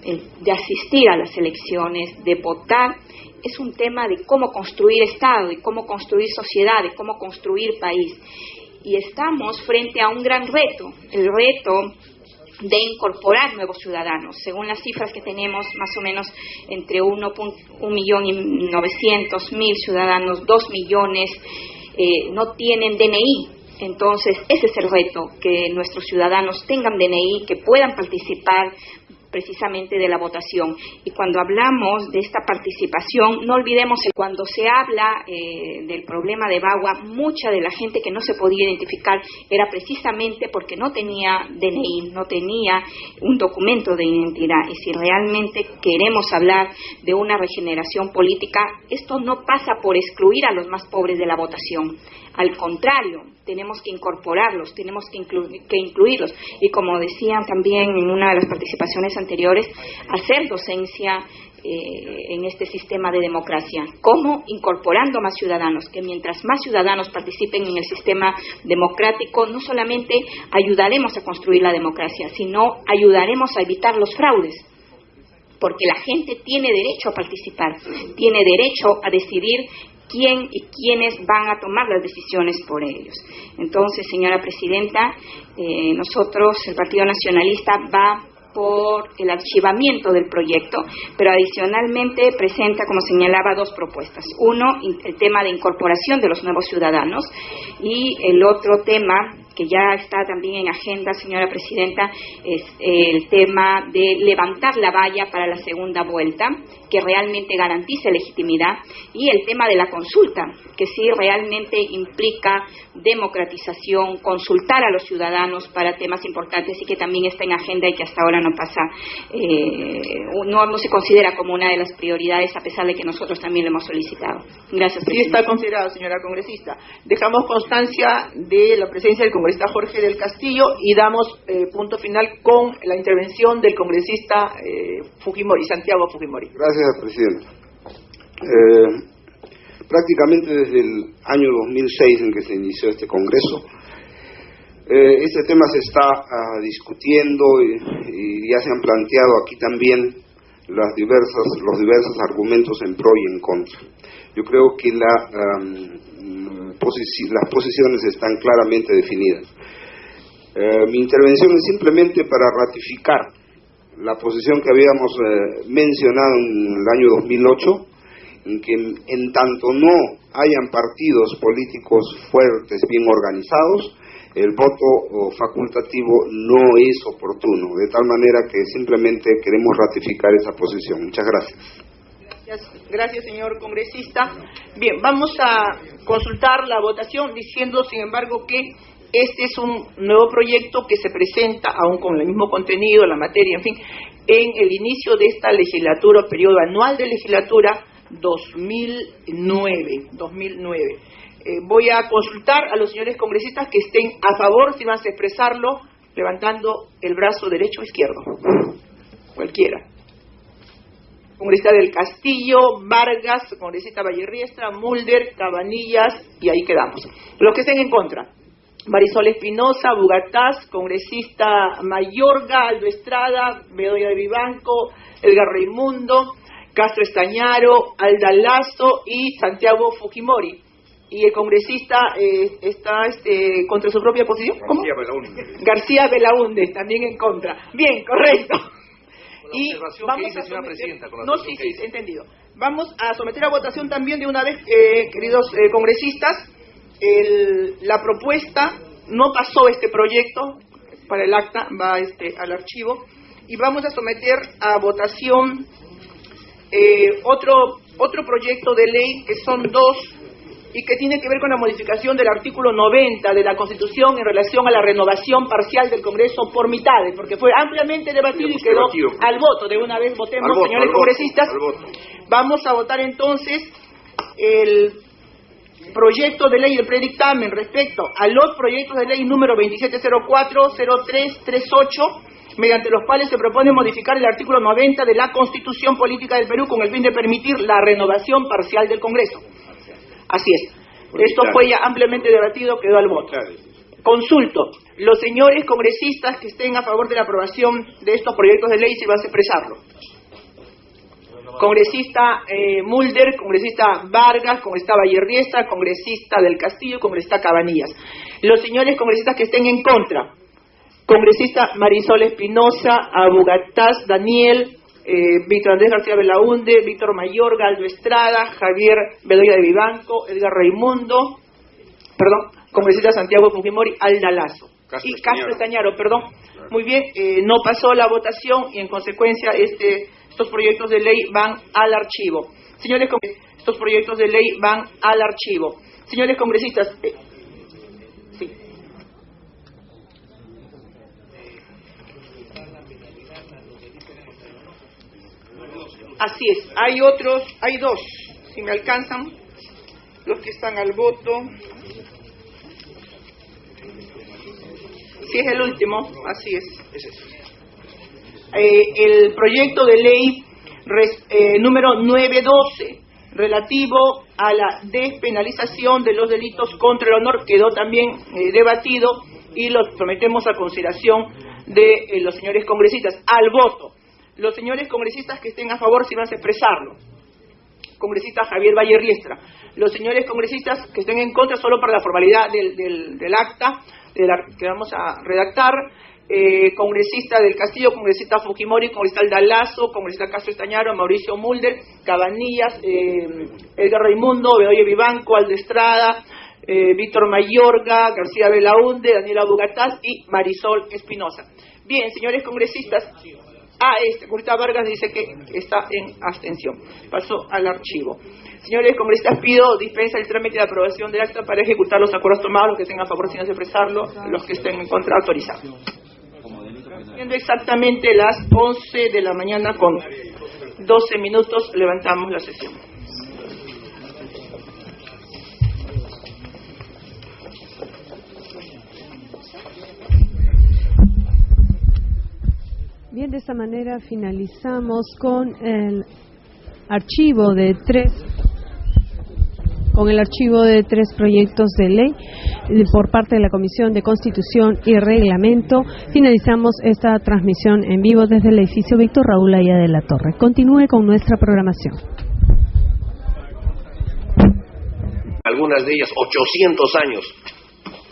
de asistir a las elecciones, de votar, es un tema de cómo construir Estado, de cómo construir sociedad, de cómo construir país. Y estamos frente a un gran reto, el reto de incorporar nuevos ciudadanos. Según las cifras que tenemos, más o menos entre 1.900.000 ciudadanos, 2 millones no tienen DNI. Entonces, ese es el reto, que nuestros ciudadanos tengan DNI, que puedan participar precisamente de la votación. Y cuando hablamos de esta participación, no olvidemos que cuando se habla del problema de Bagua, mucha de la gente que no se podía identificar era precisamente porque no tenía DNI, no tenía un documento de identidad. Y si realmente queremos hablar de una regeneración política, esto no pasa por excluir a los más pobres de la votación. Al contrario, tenemos que incorporarlos, tenemos que incluirlos. Y como decían también en una de las participaciones anteriores, hacer docencia en este sistema de democracia. ¿Cómo? Incorporando más ciudadanos, que mientras más ciudadanos participen en el sistema democrático, no solamente ayudaremos a construir la democracia, sino ayudaremos a evitar los fraudes. Porque la gente tiene derecho a participar, tiene derecho a decidir quién y quiénes van a tomar las decisiones por ellos. Entonces, señora presidenta, nosotros, el Partido Nacionalista, va por el archivamiento del proyecto, pero adicionalmente presenta, como señalaba, dos propuestas. Uno, el tema de incorporación de los nuevos ciudadanos, y el otro tema que ya está también en agenda, señora presidenta, es el tema de levantar la valla para la segunda vuelta, que realmente garantice legitimidad, y el tema de la consulta, que sí realmente implica democratización, consultar a los ciudadanos para temas importantes, y que también está en agenda y que hasta ahora no pasa, no se considera como una de las prioridades, a pesar de que nosotros también lo hemos solicitado. Gracias, presidenta. Sí está considerado, señora congresista. Dejamos constancia de la presencia del congresista Jorge del Castillo y damos punto final con la intervención del congresista Fujimori, Santiago Fujimori. Gracias, presidenta. Prácticamente desde el año 2006 en que se inició este congreso, este tema se está discutiendo y ya se han planteado aquí también los diversos argumentos en pro y en contra. Yo creo que las posiciones están claramente definidas. Mi intervención es simplemente para ratificar la posición que habíamos mencionado en el año 2008, en que en tanto no hayan partidos políticos fuertes, bien organizados, el voto facultativo no es oportuno, de tal manera que simplemente queremos ratificar esa posición. Muchas gracias. Gracias, señor congresista. Bien, vamos a consultar la votación diciendo, sin embargo, que este es un nuevo proyecto que se presenta, aún con el mismo contenido, la materia, en fin, en el inicio de esta legislatura, periodo anual de legislatura 2009. Voy a consultar a los señores congresistas que estén a favor, si van a expresarlo, levantando el brazo derecho o izquierdo. Cualquiera. Congresista del Castillo, Vargas, congresista Vallerriestra, Mulder, Cabanillas, y ahí quedamos. Los que estén en contra: Marisol Espinosa, Bugatás, congresista Mayorga, Aldo Estrada, Bedoya de Vivanco, Edgar Raimundo, Castro Estañaro, Alda Lazo y Santiago Fujimori. Y el congresista está contra su propia posición. ¿Cómo? García Belaúnde, también en contra. Bien, correcto. Y vamos a someter, entendido. Vamos a someter a votación también de una vez, queridos congresistas, la propuesta. No pasó este proyecto para el acta, va al archivo, y vamos a someter a votación otro proyecto de ley, que son dos, y que tiene que ver con la modificación del artículo 90 de la Constitución en relación a la renovación parcial del Congreso por mitades, porque fue ampliamente debatido y quedó al voto. De una vez votemos, señores congresistas. Vamos a votar entonces el proyecto de ley, el predictamen respecto a los proyectos de ley número 2704, 0338, mediante los cuales se propone modificar el artículo 90 de la Constitución Política del Perú con el fin de permitir la renovación parcial del Congreso. Así es. Esto fue ya ampliamente debatido, quedó al voto. Consulto. Los señores congresistas que estén a favor de la aprobación de estos proyectos de ley, si vas a expresarlo. Congresista Mulder, congresista Vargas, congresista Vallerriestra, congresista del Castillo, congresista Cabanillas. Los señores congresistas que estén en contra. Congresista Marisol Espinosa, Abugataz, Daniel, Víctor Andrés García Belaunde, Víctor Mayorga, Aldo Estrada, Javier Bedoya de Vivanco, Edgar Raimundo, congresista Santiago Fujimori, Alda Lazo. Y Castro Estañaro, Muy bien, no pasó la votación y en consecuencia estos proyectos de ley van al archivo. Señores, estos proyectos de ley van al archivo. Señores congresistas, sí. Así es, hay dos, si me alcanzan, los que están al voto. Si es el último, así es. El proyecto de ley número 912, relativo a la despenalización de los delitos contra el honor, quedó también debatido y lo sometemos a consideración de los señores congresistas. Al voto. Los señores congresistas que estén a favor, si van a expresarlo. Congresista Javier Vallerriestra. Los señores congresistas que estén en contra, solo para la formalidad del acta que vamos a redactar. Congresista del Castillo, congresista Fujimori, congresista Alda Lazo, congresista Castro Estañaro, Mauricio Mulder, Cabanillas, Edgar Raimundo, Bedoya Vivanco, Aldo Estrada, Víctor Mayorga, García Belaunde, Daniela Bugataz y Marisol Espinosa. Bien, señores congresistas, congresista Vargas dice que está en abstención. Paso al archivo. Señores congresistas, pido dispensa el trámite de aprobación del acta para ejecutar los acuerdos tomados, los que estén a favor sin expresarlo, los que estén en contra autorizados. Siendo exactamente las 11 de la mañana con 12 minutos, levantamos la sesión. Bien, de esta manera finalizamos con el archivo de tres proyectos de ley por parte de la Comisión de Constitución y Reglamento. Finalizamos esta transmisión en vivo desde el edificio Víctor Raúl Aya de la Torre. Continúe con nuestra programación. Algunas de ellas 800 años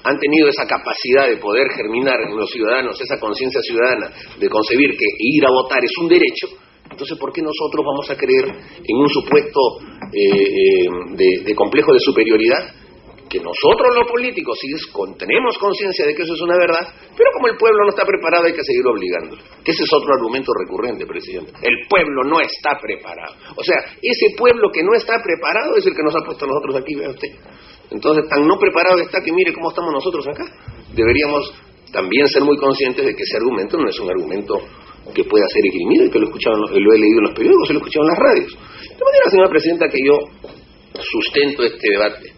han tenido esa capacidad de poder germinar en los ciudadanos, esa conciencia ciudadana de concebir que ir a votar es un derecho. Entonces, ¿por qué nosotros vamos a creer en un supuesto de complejo de superioridad? Que nosotros los políticos sí tenemos conciencia de que eso es una verdad, pero como el pueblo no está preparado hay que seguir obligándolo. Que ese es otro argumento recurrente, presidente. El pueblo no está preparado. O sea, ese pueblo que no está preparado es el que nos ha puesto a nosotros aquí, vea usted. Entonces, tan no preparado está que mire cómo estamos nosotros acá. Deberíamos también ser muy conscientes de que ese argumento no es un argumento que pueda ser esgrimido y que lo he leído en los periódicos, lo he escuchado en las radios. De manera, señora presidenta, que yo sustento este debate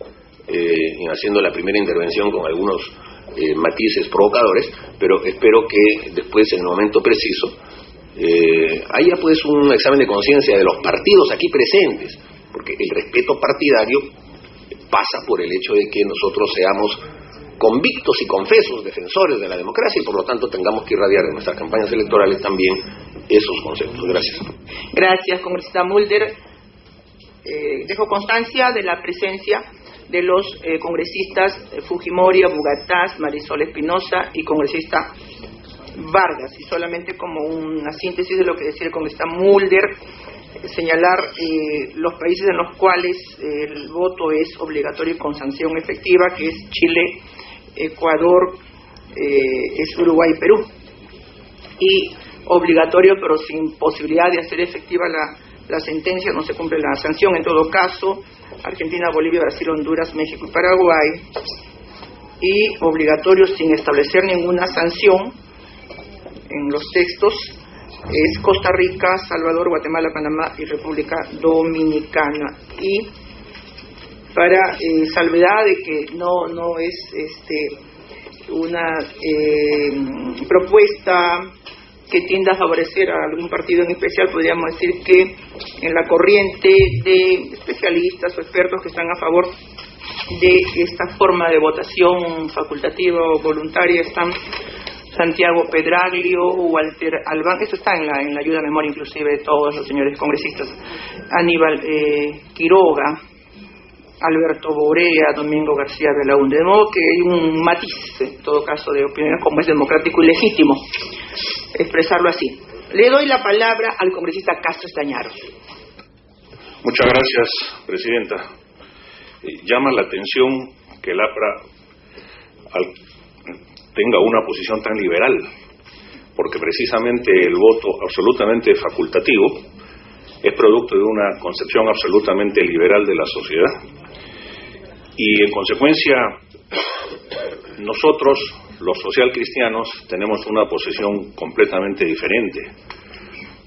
haciendo la primera intervención con algunos matices provocadores, pero espero que después, en el momento preciso, haya pues un examen de conciencia de los partidos aquí presentes, porque el respeto partidario pasa por el hecho de que nosotros seamos convictos y confesos defensores de la democracia y por lo tanto tengamos que irradiar en nuestras campañas electorales también esos conceptos. Gracias. Gracias, congresista Mulder. Dejo constancia de la presencia de los congresistas Fujimori, Bugataz, Marisol Espinosa y congresista Vargas. Y solamente como una síntesis de lo que decía el congresista Mulder, señalar los países en los cuales el voto es obligatorio y con sanción efectiva, que es Chile, Ecuador, es Uruguay y Perú. Y obligatorio pero sin posibilidad de hacer efectiva la sentencia, no se cumple la sanción. En todo caso, Argentina, Bolivia, Brasil, Honduras, México y Paraguay. Y obligatorio sin establecer ninguna sanción en los textos es Costa Rica, Salvador, Guatemala, Panamá y República Dominicana. Y para salvedad de que no es una propuesta que tienda a favorecer a algún partido en especial, podríamos decir que en la corriente de especialistas o expertos que están a favor de esta forma de votación facultativa o voluntaria están Santiago Pedraglio, Walter Albán, eso está en la ayuda a memoria inclusive de todos los señores congresistas, Aníbal Quiroga, Alberto Borea, Domingo García Belaúnde, de modo que hay un matiz, en todo caso, de opinión, como es democrático y legítimo expresarlo así. Le doy la palabra al congresista Castro Estañaros. Muchas gracias, presidenta. Llama la atención que el APRA tenga una posición tan liberal, porque precisamente el voto absolutamente facultativo es producto de una concepción absolutamente liberal de la sociedad. Y en consecuencia, nosotros, los socialcristianos, tenemos una posición completamente diferente.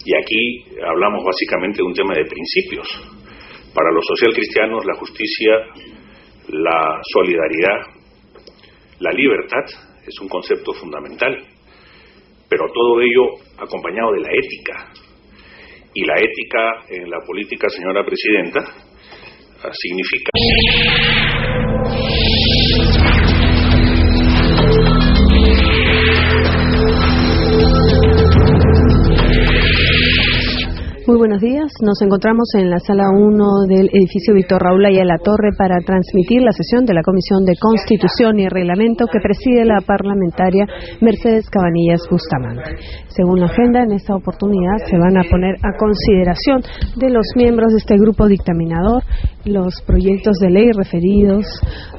Y aquí hablamos básicamente de un tema de principios. Para los socialcristianos, la justicia, la solidaridad, la libertad es un concepto fundamental, pero todo ello acompañado de la ética. Y la ética en la política, señora presidenta, significa... Muy buenos días. Nos encontramos en la sala 1 del edificio Víctor Raúl Ayala Torre para transmitir la sesión de la Comisión de Constitución y Reglamento que preside la parlamentaria Mercedes Cabanillas Bustamante. Según la agenda, en esta oportunidad se van a poner a consideración de los miembros de este grupo dictaminador los proyectos de ley referidos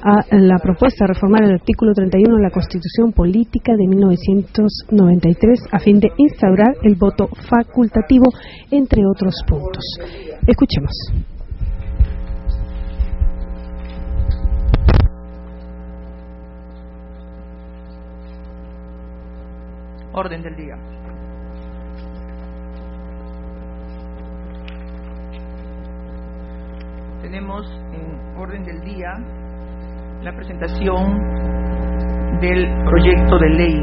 a la propuesta de reformar el artículo 31 de la Constitución Política de 1993 a fin de instaurar el voto facultativo, entre otros puntos. Escuchemos. Orden del día. Tenemos en orden del día la presentación del proyecto de ley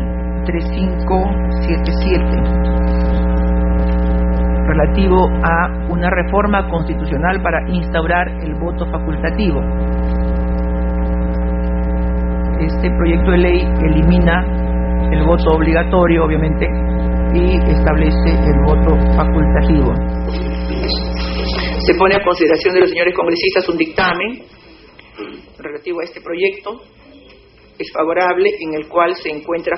3577 relativo a una reforma constitucional para instaurar el voto facultativo. Este proyecto de ley elimina el voto obligatorio, obviamente, y establece el voto facultativo. Se pone a consideración de los señores congresistas un dictamen relativo a este proyecto. Es favorable, en el cual se encuentra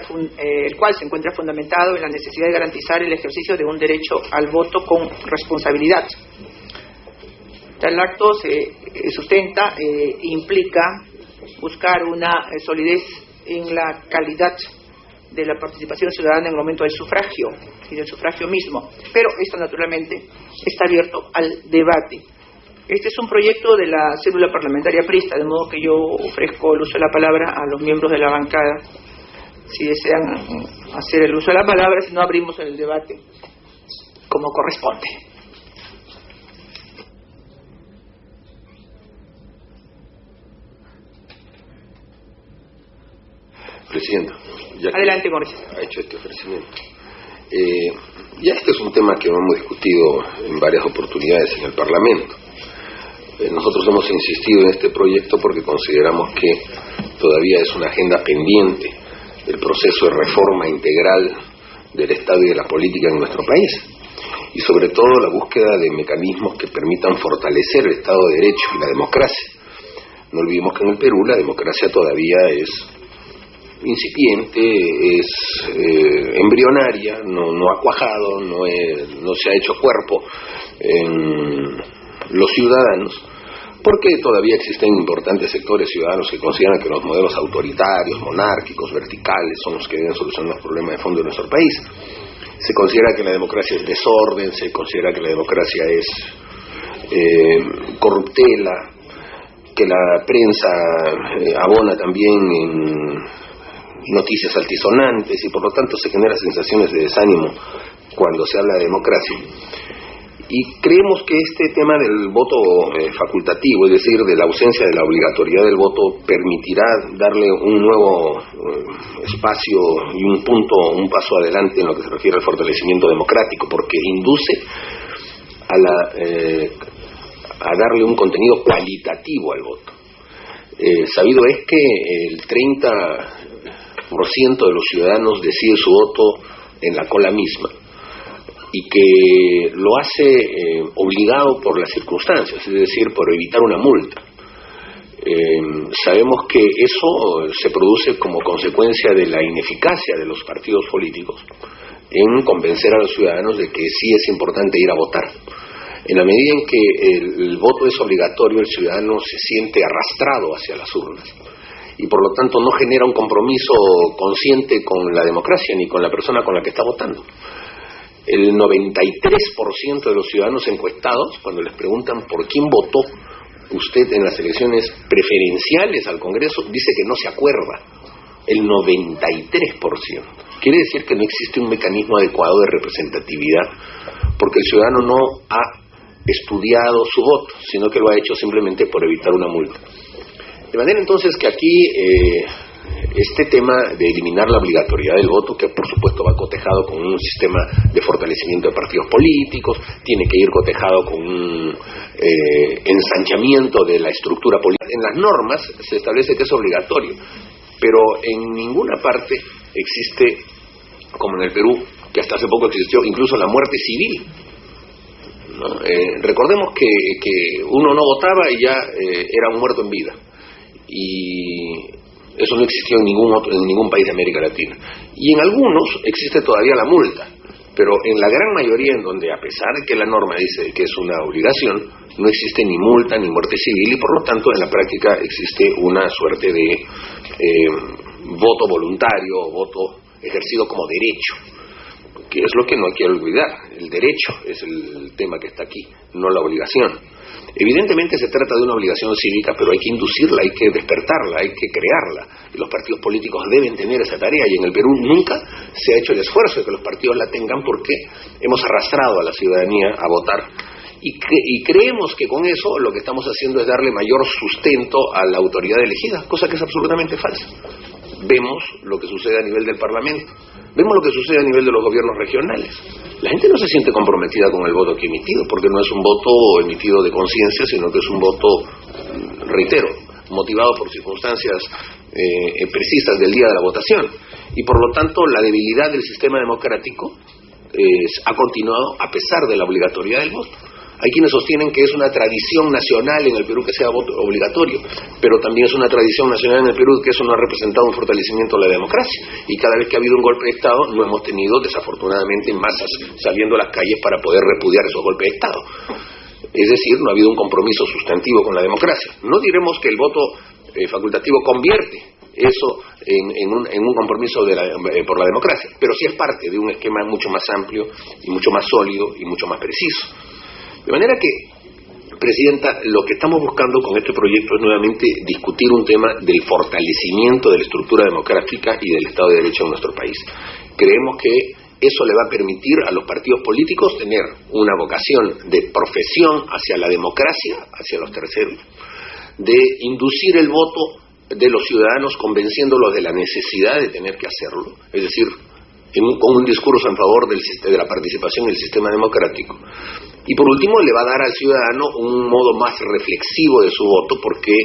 fundamentado en la necesidad de garantizar el ejercicio de un derecho al voto con responsabilidad. Tal acto se sustenta e implica buscar una solidez en la calidad de la participación ciudadana en el momento del sufragio y del sufragio mismo, pero esto naturalmente está abierto al debate. Este es un proyecto de la célula parlamentaria prista, de modo que yo ofrezco el uso de la palabra a los miembros de la bancada, si desean hacer el uso de la palabra, si no abrimos el debate como corresponde. Presidenta, ya adelante, Mauricio. Ha hecho este ofrecimiento. Ya este es un tema que hemos discutido en varias oportunidades en el Parlamento. Nosotros hemos insistido en este proyecto porque consideramos que todavía es una agenda pendiente del proceso de reforma integral del Estado y de la política en nuestro país, y sobre todo la búsqueda de mecanismos que permitan fortalecer el Estado de Derecho y la democracia. No olvidemos que en el Perú la democracia todavía es incipiente, es embrionaria, no ha cuajado, no se ha hecho cuerpo en los ciudadanos, porque todavía existen importantes sectores ciudadanos que consideran que los modelos autoritarios, monárquicos, verticales son los que deben solucionar los problemas de fondo de nuestro país. Se considera que la democracia es desorden, se considera que la democracia es corruptela, que la prensa abona también en noticias altisonantes y por lo tanto se generan sensaciones de desánimo cuando se habla de democracia. Y creemos que este tema del voto facultativo, es decir, de la ausencia de la obligatoriedad del voto, permitirá darle un nuevo espacio y un paso adelante en lo que se refiere al fortalecimiento democrático, porque induce a darle un contenido cualitativo al voto. Sabido es que el 30% de los ciudadanos decide su voto en la cola misma y que lo hace obligado por las circunstancias, es decir, por evitar una multa. Sabemos que eso se produce como consecuencia de la ineficacia de los partidos políticos en convencer a los ciudadanos de que sí es importante ir a votar. En la medida en que el voto es obligatorio, el ciudadano se siente arrastrado hacia las urnas y por lo tanto no genera un compromiso consciente con la democracia ni con la persona con la que está votando. El 93% de los ciudadanos encuestados, cuando les preguntan por quién votó usted en las elecciones preferenciales al Congreso, dice que no se acuerda. El 93%. Quiere decir que no existe un mecanismo adecuado de representatividad, porque el ciudadano no ha estudiado su voto, sino que lo ha hecho simplemente por evitar una multa. De manera entonces que aquí este tema de eliminar la obligatoriedad del voto, que por supuesto va cotejado con un sistema de fortalecimiento de partidos políticos, tiene que ir cotejado con un ensanchamiento de la estructura política. En las normas se establece que es obligatorio, pero en ninguna parte existe, como en el Perú, que hasta hace poco existió, incluso la muerte civil, ¿no? Recordemos que uno no votaba y ya era un muerto en vida, y eso no existió en ningún país de América Latina. Y en algunos existe todavía la multa, pero en la gran mayoría, en donde a pesar de que la norma dice que es una obligación, no existe ni multa ni muerte civil, y por lo tanto en la práctica existe una suerte de voto voluntario, voto ejercido como derecho, que es lo que no hay que olvidar. El derecho es el tema que está aquí, no la obligación. Evidentemente se trata de una obligación cívica, pero hay que inducirla, hay que despertarla, hay que crearla. Y los partidos políticos deben tener esa tarea, y en el Perú nunca se ha hecho el esfuerzo de que los partidos la tengan, porque hemos arrastrado a la ciudadanía a votar. Y creemos que con eso lo que estamos haciendo es darle mayor sustento a la autoridad elegida, cosa que es absolutamente falsa. Vemos lo que sucede a nivel del Parlamento, vemos lo que sucede a nivel de los gobiernos regionales. La gente no se siente comprometida con el voto que ha emitido, porque no es un voto emitido de conciencia, sino que es un voto, reitero, motivado por circunstancias precisas del día de la votación. Y por lo tanto la debilidad del sistema democrático ha continuado a pesar de la obligatoriedad del voto. Hay quienes sostienen que es una tradición nacional en el Perú que sea voto obligatorio, pero también es una tradición nacional en el Perú que eso no ha representado un fortalecimiento de la democracia. Y cada vez que ha habido un golpe de Estado, no hemos tenido, desafortunadamente, masas saliendo a las calles para poder repudiar esos golpes de Estado. Es decir, no ha habido un compromiso sustantivo con la democracia. No diremos que el voto facultativo convierte eso en un compromiso por la democracia, pero sí es parte de un esquema mucho más amplio y mucho más sólido y mucho más preciso. De manera que, Presidenta, lo que estamos buscando con este proyecto es nuevamente discutir un tema del fortalecimiento de la estructura democrática y del Estado de Derecho en nuestro país. Creemos que eso le va a permitir a los partidos políticos tener una vocación de profesión hacia la democracia, hacia los terceros, de inducir el voto de los ciudadanos convenciéndolos de la necesidad de tener que hacerlo, es decir, con un discurso en favor de la participación en el sistema democrático. Y por último, le va a dar al ciudadano un modo más reflexivo de su voto, porque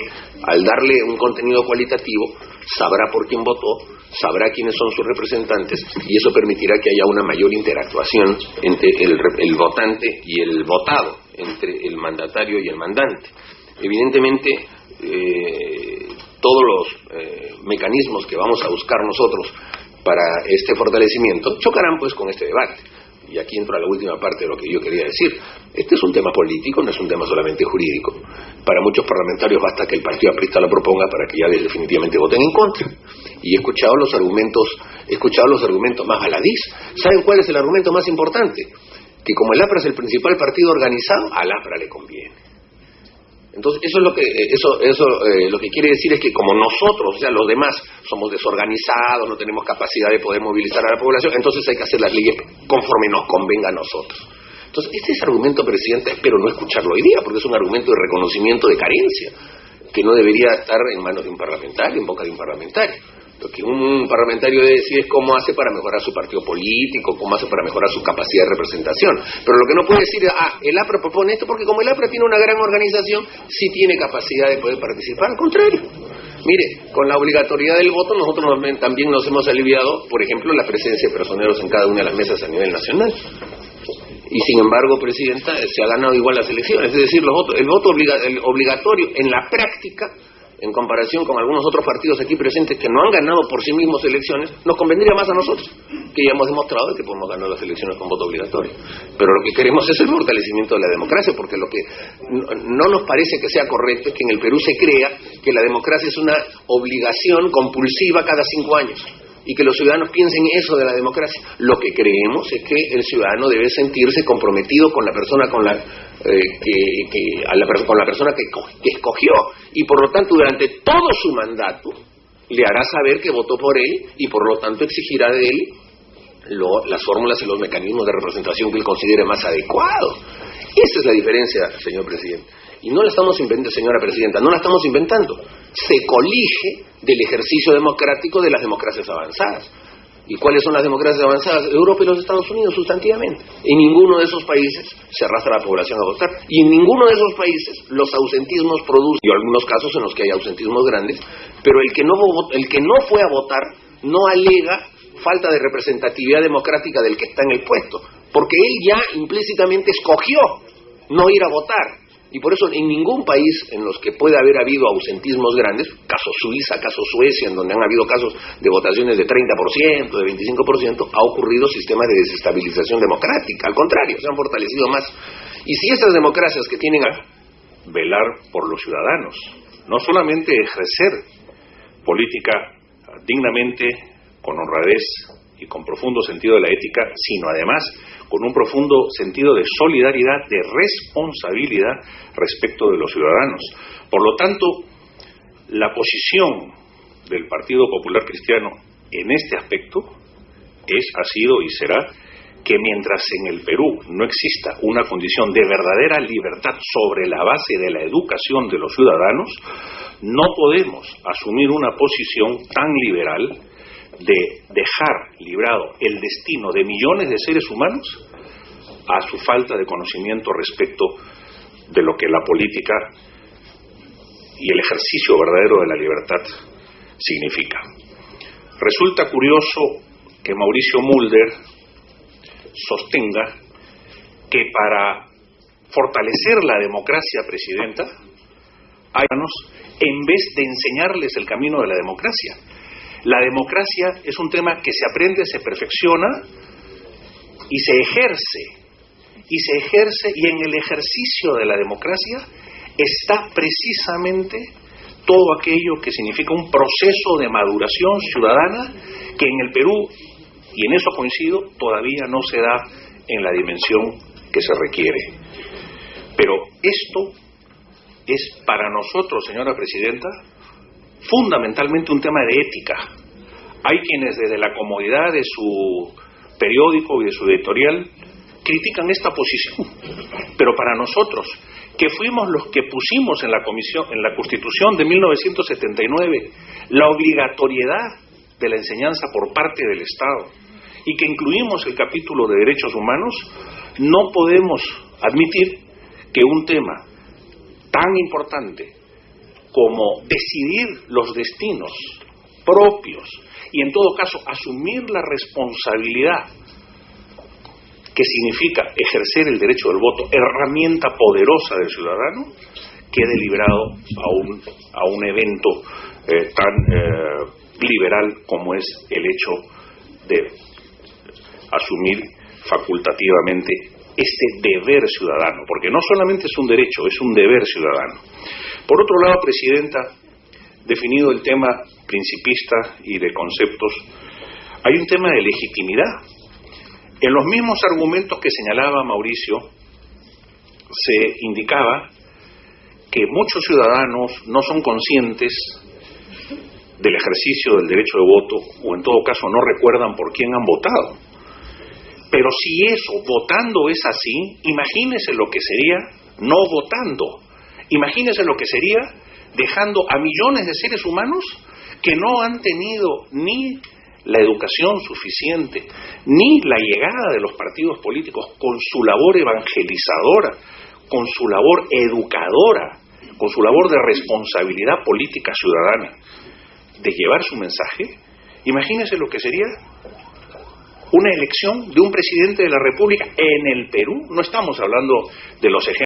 al darle un contenido cualitativo, sabrá por quién votó, sabrá quiénes son sus representantes, y eso permitirá que haya una mayor interactuación entre el votante y el votado, entre el mandatario y el mandante. Evidentemente, todos los mecanismos que vamos a buscar nosotros para este fortalecimiento chocarán pues con este debate. Y aquí entro a la última parte de lo que yo quería decir. Este es un tema político, no es un tema solamente jurídico. Para muchos parlamentarios basta que el partido aprista lo proponga para que ya definitivamente voten en contra. Y he escuchado los argumentos más baladís. ¿Saben cuál es el argumento más importante? Que como el APRA es el principal partido organizado, al APRA le conviene. Entonces eso lo que quiere decir es que como nosotros, o sea, los demás, somos desorganizados, no tenemos capacidad de poder movilizar a la población, entonces hay que hacer las leyes conforme nos convenga a nosotros. Entonces este es argumento, Presidenta, espero no escucharlo hoy día, porque es un argumento de reconocimiento de carencia, que no debería estar en manos de un parlamentario, en boca de un parlamentario. Lo que un parlamentario debe decir es cómo hace para mejorar su partido político, cómo hace para mejorar su capacidad de representación. Pero lo que no puede decir es, el APRA propone esto porque como el APRA tiene una gran organización, sí tiene capacidad de poder participar. Al contrario. Mire, con la obligatoriedad del voto nosotros también nos hemos aliviado, por ejemplo, la presencia de personeros en cada una de las mesas a nivel nacional. Y sin embargo, Presidenta, se ha ganado igual las elecciones. Es decir, el voto obligatorio en la práctica, en comparación con algunos otros partidos aquí presentes que no han ganado por sí mismos elecciones, nos convendría más a nosotros, que ya hemos demostrado que podemos ganar las elecciones con voto obligatorio. Pero lo que queremos es el fortalecimiento de la democracia, porque lo que no nos parece que sea correcto es que en el Perú se crea que la democracia es una obligación compulsiva cada 5 años. Y que los ciudadanos piensen eso de la democracia. Lo que creemos es que el ciudadano debe sentirse comprometido con la persona con la persona que escogió, y por lo tanto durante todo su mandato le hará saber que votó por él, y por lo tanto exigirá de él las fórmulas y los mecanismos de representación que él considere más adecuados. Esa es la diferencia, señor presidente. Y no la estamos inventando, señora presidenta, no la estamos inventando. Se colige del ejercicio democrático de las democracias avanzadas. ¿Y cuáles son las democracias avanzadas? Europa y los Estados Unidos, sustantivamente. En ninguno de esos países se arrastra la población a votar. Y en ninguno de esos países los ausentismos producen, y algunos casos en los que hay ausentismos grandes, pero el que no fue a votar no alega falta de representatividad democrática del que está en el puesto, porque él ya implícitamente escogió no ir a votar. Y por eso en ningún país en los que pueda haber habido ausentismos grandes, caso Suiza, caso Suecia, en donde han habido casos de votaciones de 30%, de 25%, ha ocurrido sistemas de desestabilización democrática. Al contrario, se han fortalecido más. Y si esas democracias que tienen a velar por los ciudadanos, no solamente ejercer política dignamente, con honradez y con profundo sentido de la ética, sino además con un profundo sentido de solidaridad, de responsabilidad respecto de los ciudadanos. Por lo tanto, la posición del Partido Popular Cristiano en este aspecto ha sido y será que mientras en el Perú no exista una condición de verdadera libertad sobre la base de la educación de los ciudadanos, no podemos asumir una posición tan liberal de dejar librado el destino de millones de seres humanos a su falta de conocimiento respecto de lo que la política y el ejercicio verdadero de la libertad significa. Resulta curioso que Mauricio Mulder sostenga que para fortalecer la democracia, Presidenta, en vez de enseñarles el camino de la democracia. La democracia es un tema que se aprende, se perfecciona y se ejerce. Y en el ejercicio de la democracia está precisamente todo aquello que significa un proceso de maduración ciudadana que en el Perú, y en eso coincido, todavía no se da en la dimensión que se requiere. Pero esto es para nosotros, señora Presidenta, fundamentalmente un tema de ética. Hay quienes desde la comodidad de su periódico y de su editorial critican esta posición, pero para nosotros, que fuimos los que pusimos en la Constitución de 1979 la obligatoriedad de la enseñanza por parte del Estado y que incluimos el capítulo de derechos humanos, no podemos admitir que un tema tan importante como decidir los destinos propios y en todo caso asumir la responsabilidad que significa ejercer el derecho del voto, herramienta poderosa del ciudadano, quede librado a un evento tan liberal como es el hecho de asumir facultativamente este deber ciudadano, porque no solamente es un derecho, es un deber ciudadano. Por otro lado, Presidenta, definido el tema principista y de conceptos, hay un tema de legitimidad. En los mismos argumentos que señalaba Mauricio, se indicaba que muchos ciudadanos no son conscientes del ejercicio del derecho de voto, o en todo caso no recuerdan por quién han votado. Pero si eso, votando, es así, imagínese lo que sería no votando. Imagínese lo que sería dejando a millones de seres humanos que no han tenido ni la educación suficiente, ni la llegada de los partidos políticos con su labor evangelizadora, con su labor educadora, con su labor de responsabilidad política ciudadana, de llevar su mensaje, imagínense lo que sería una elección de un presidente de la República en el Perú. No estamos hablando de los ejemplos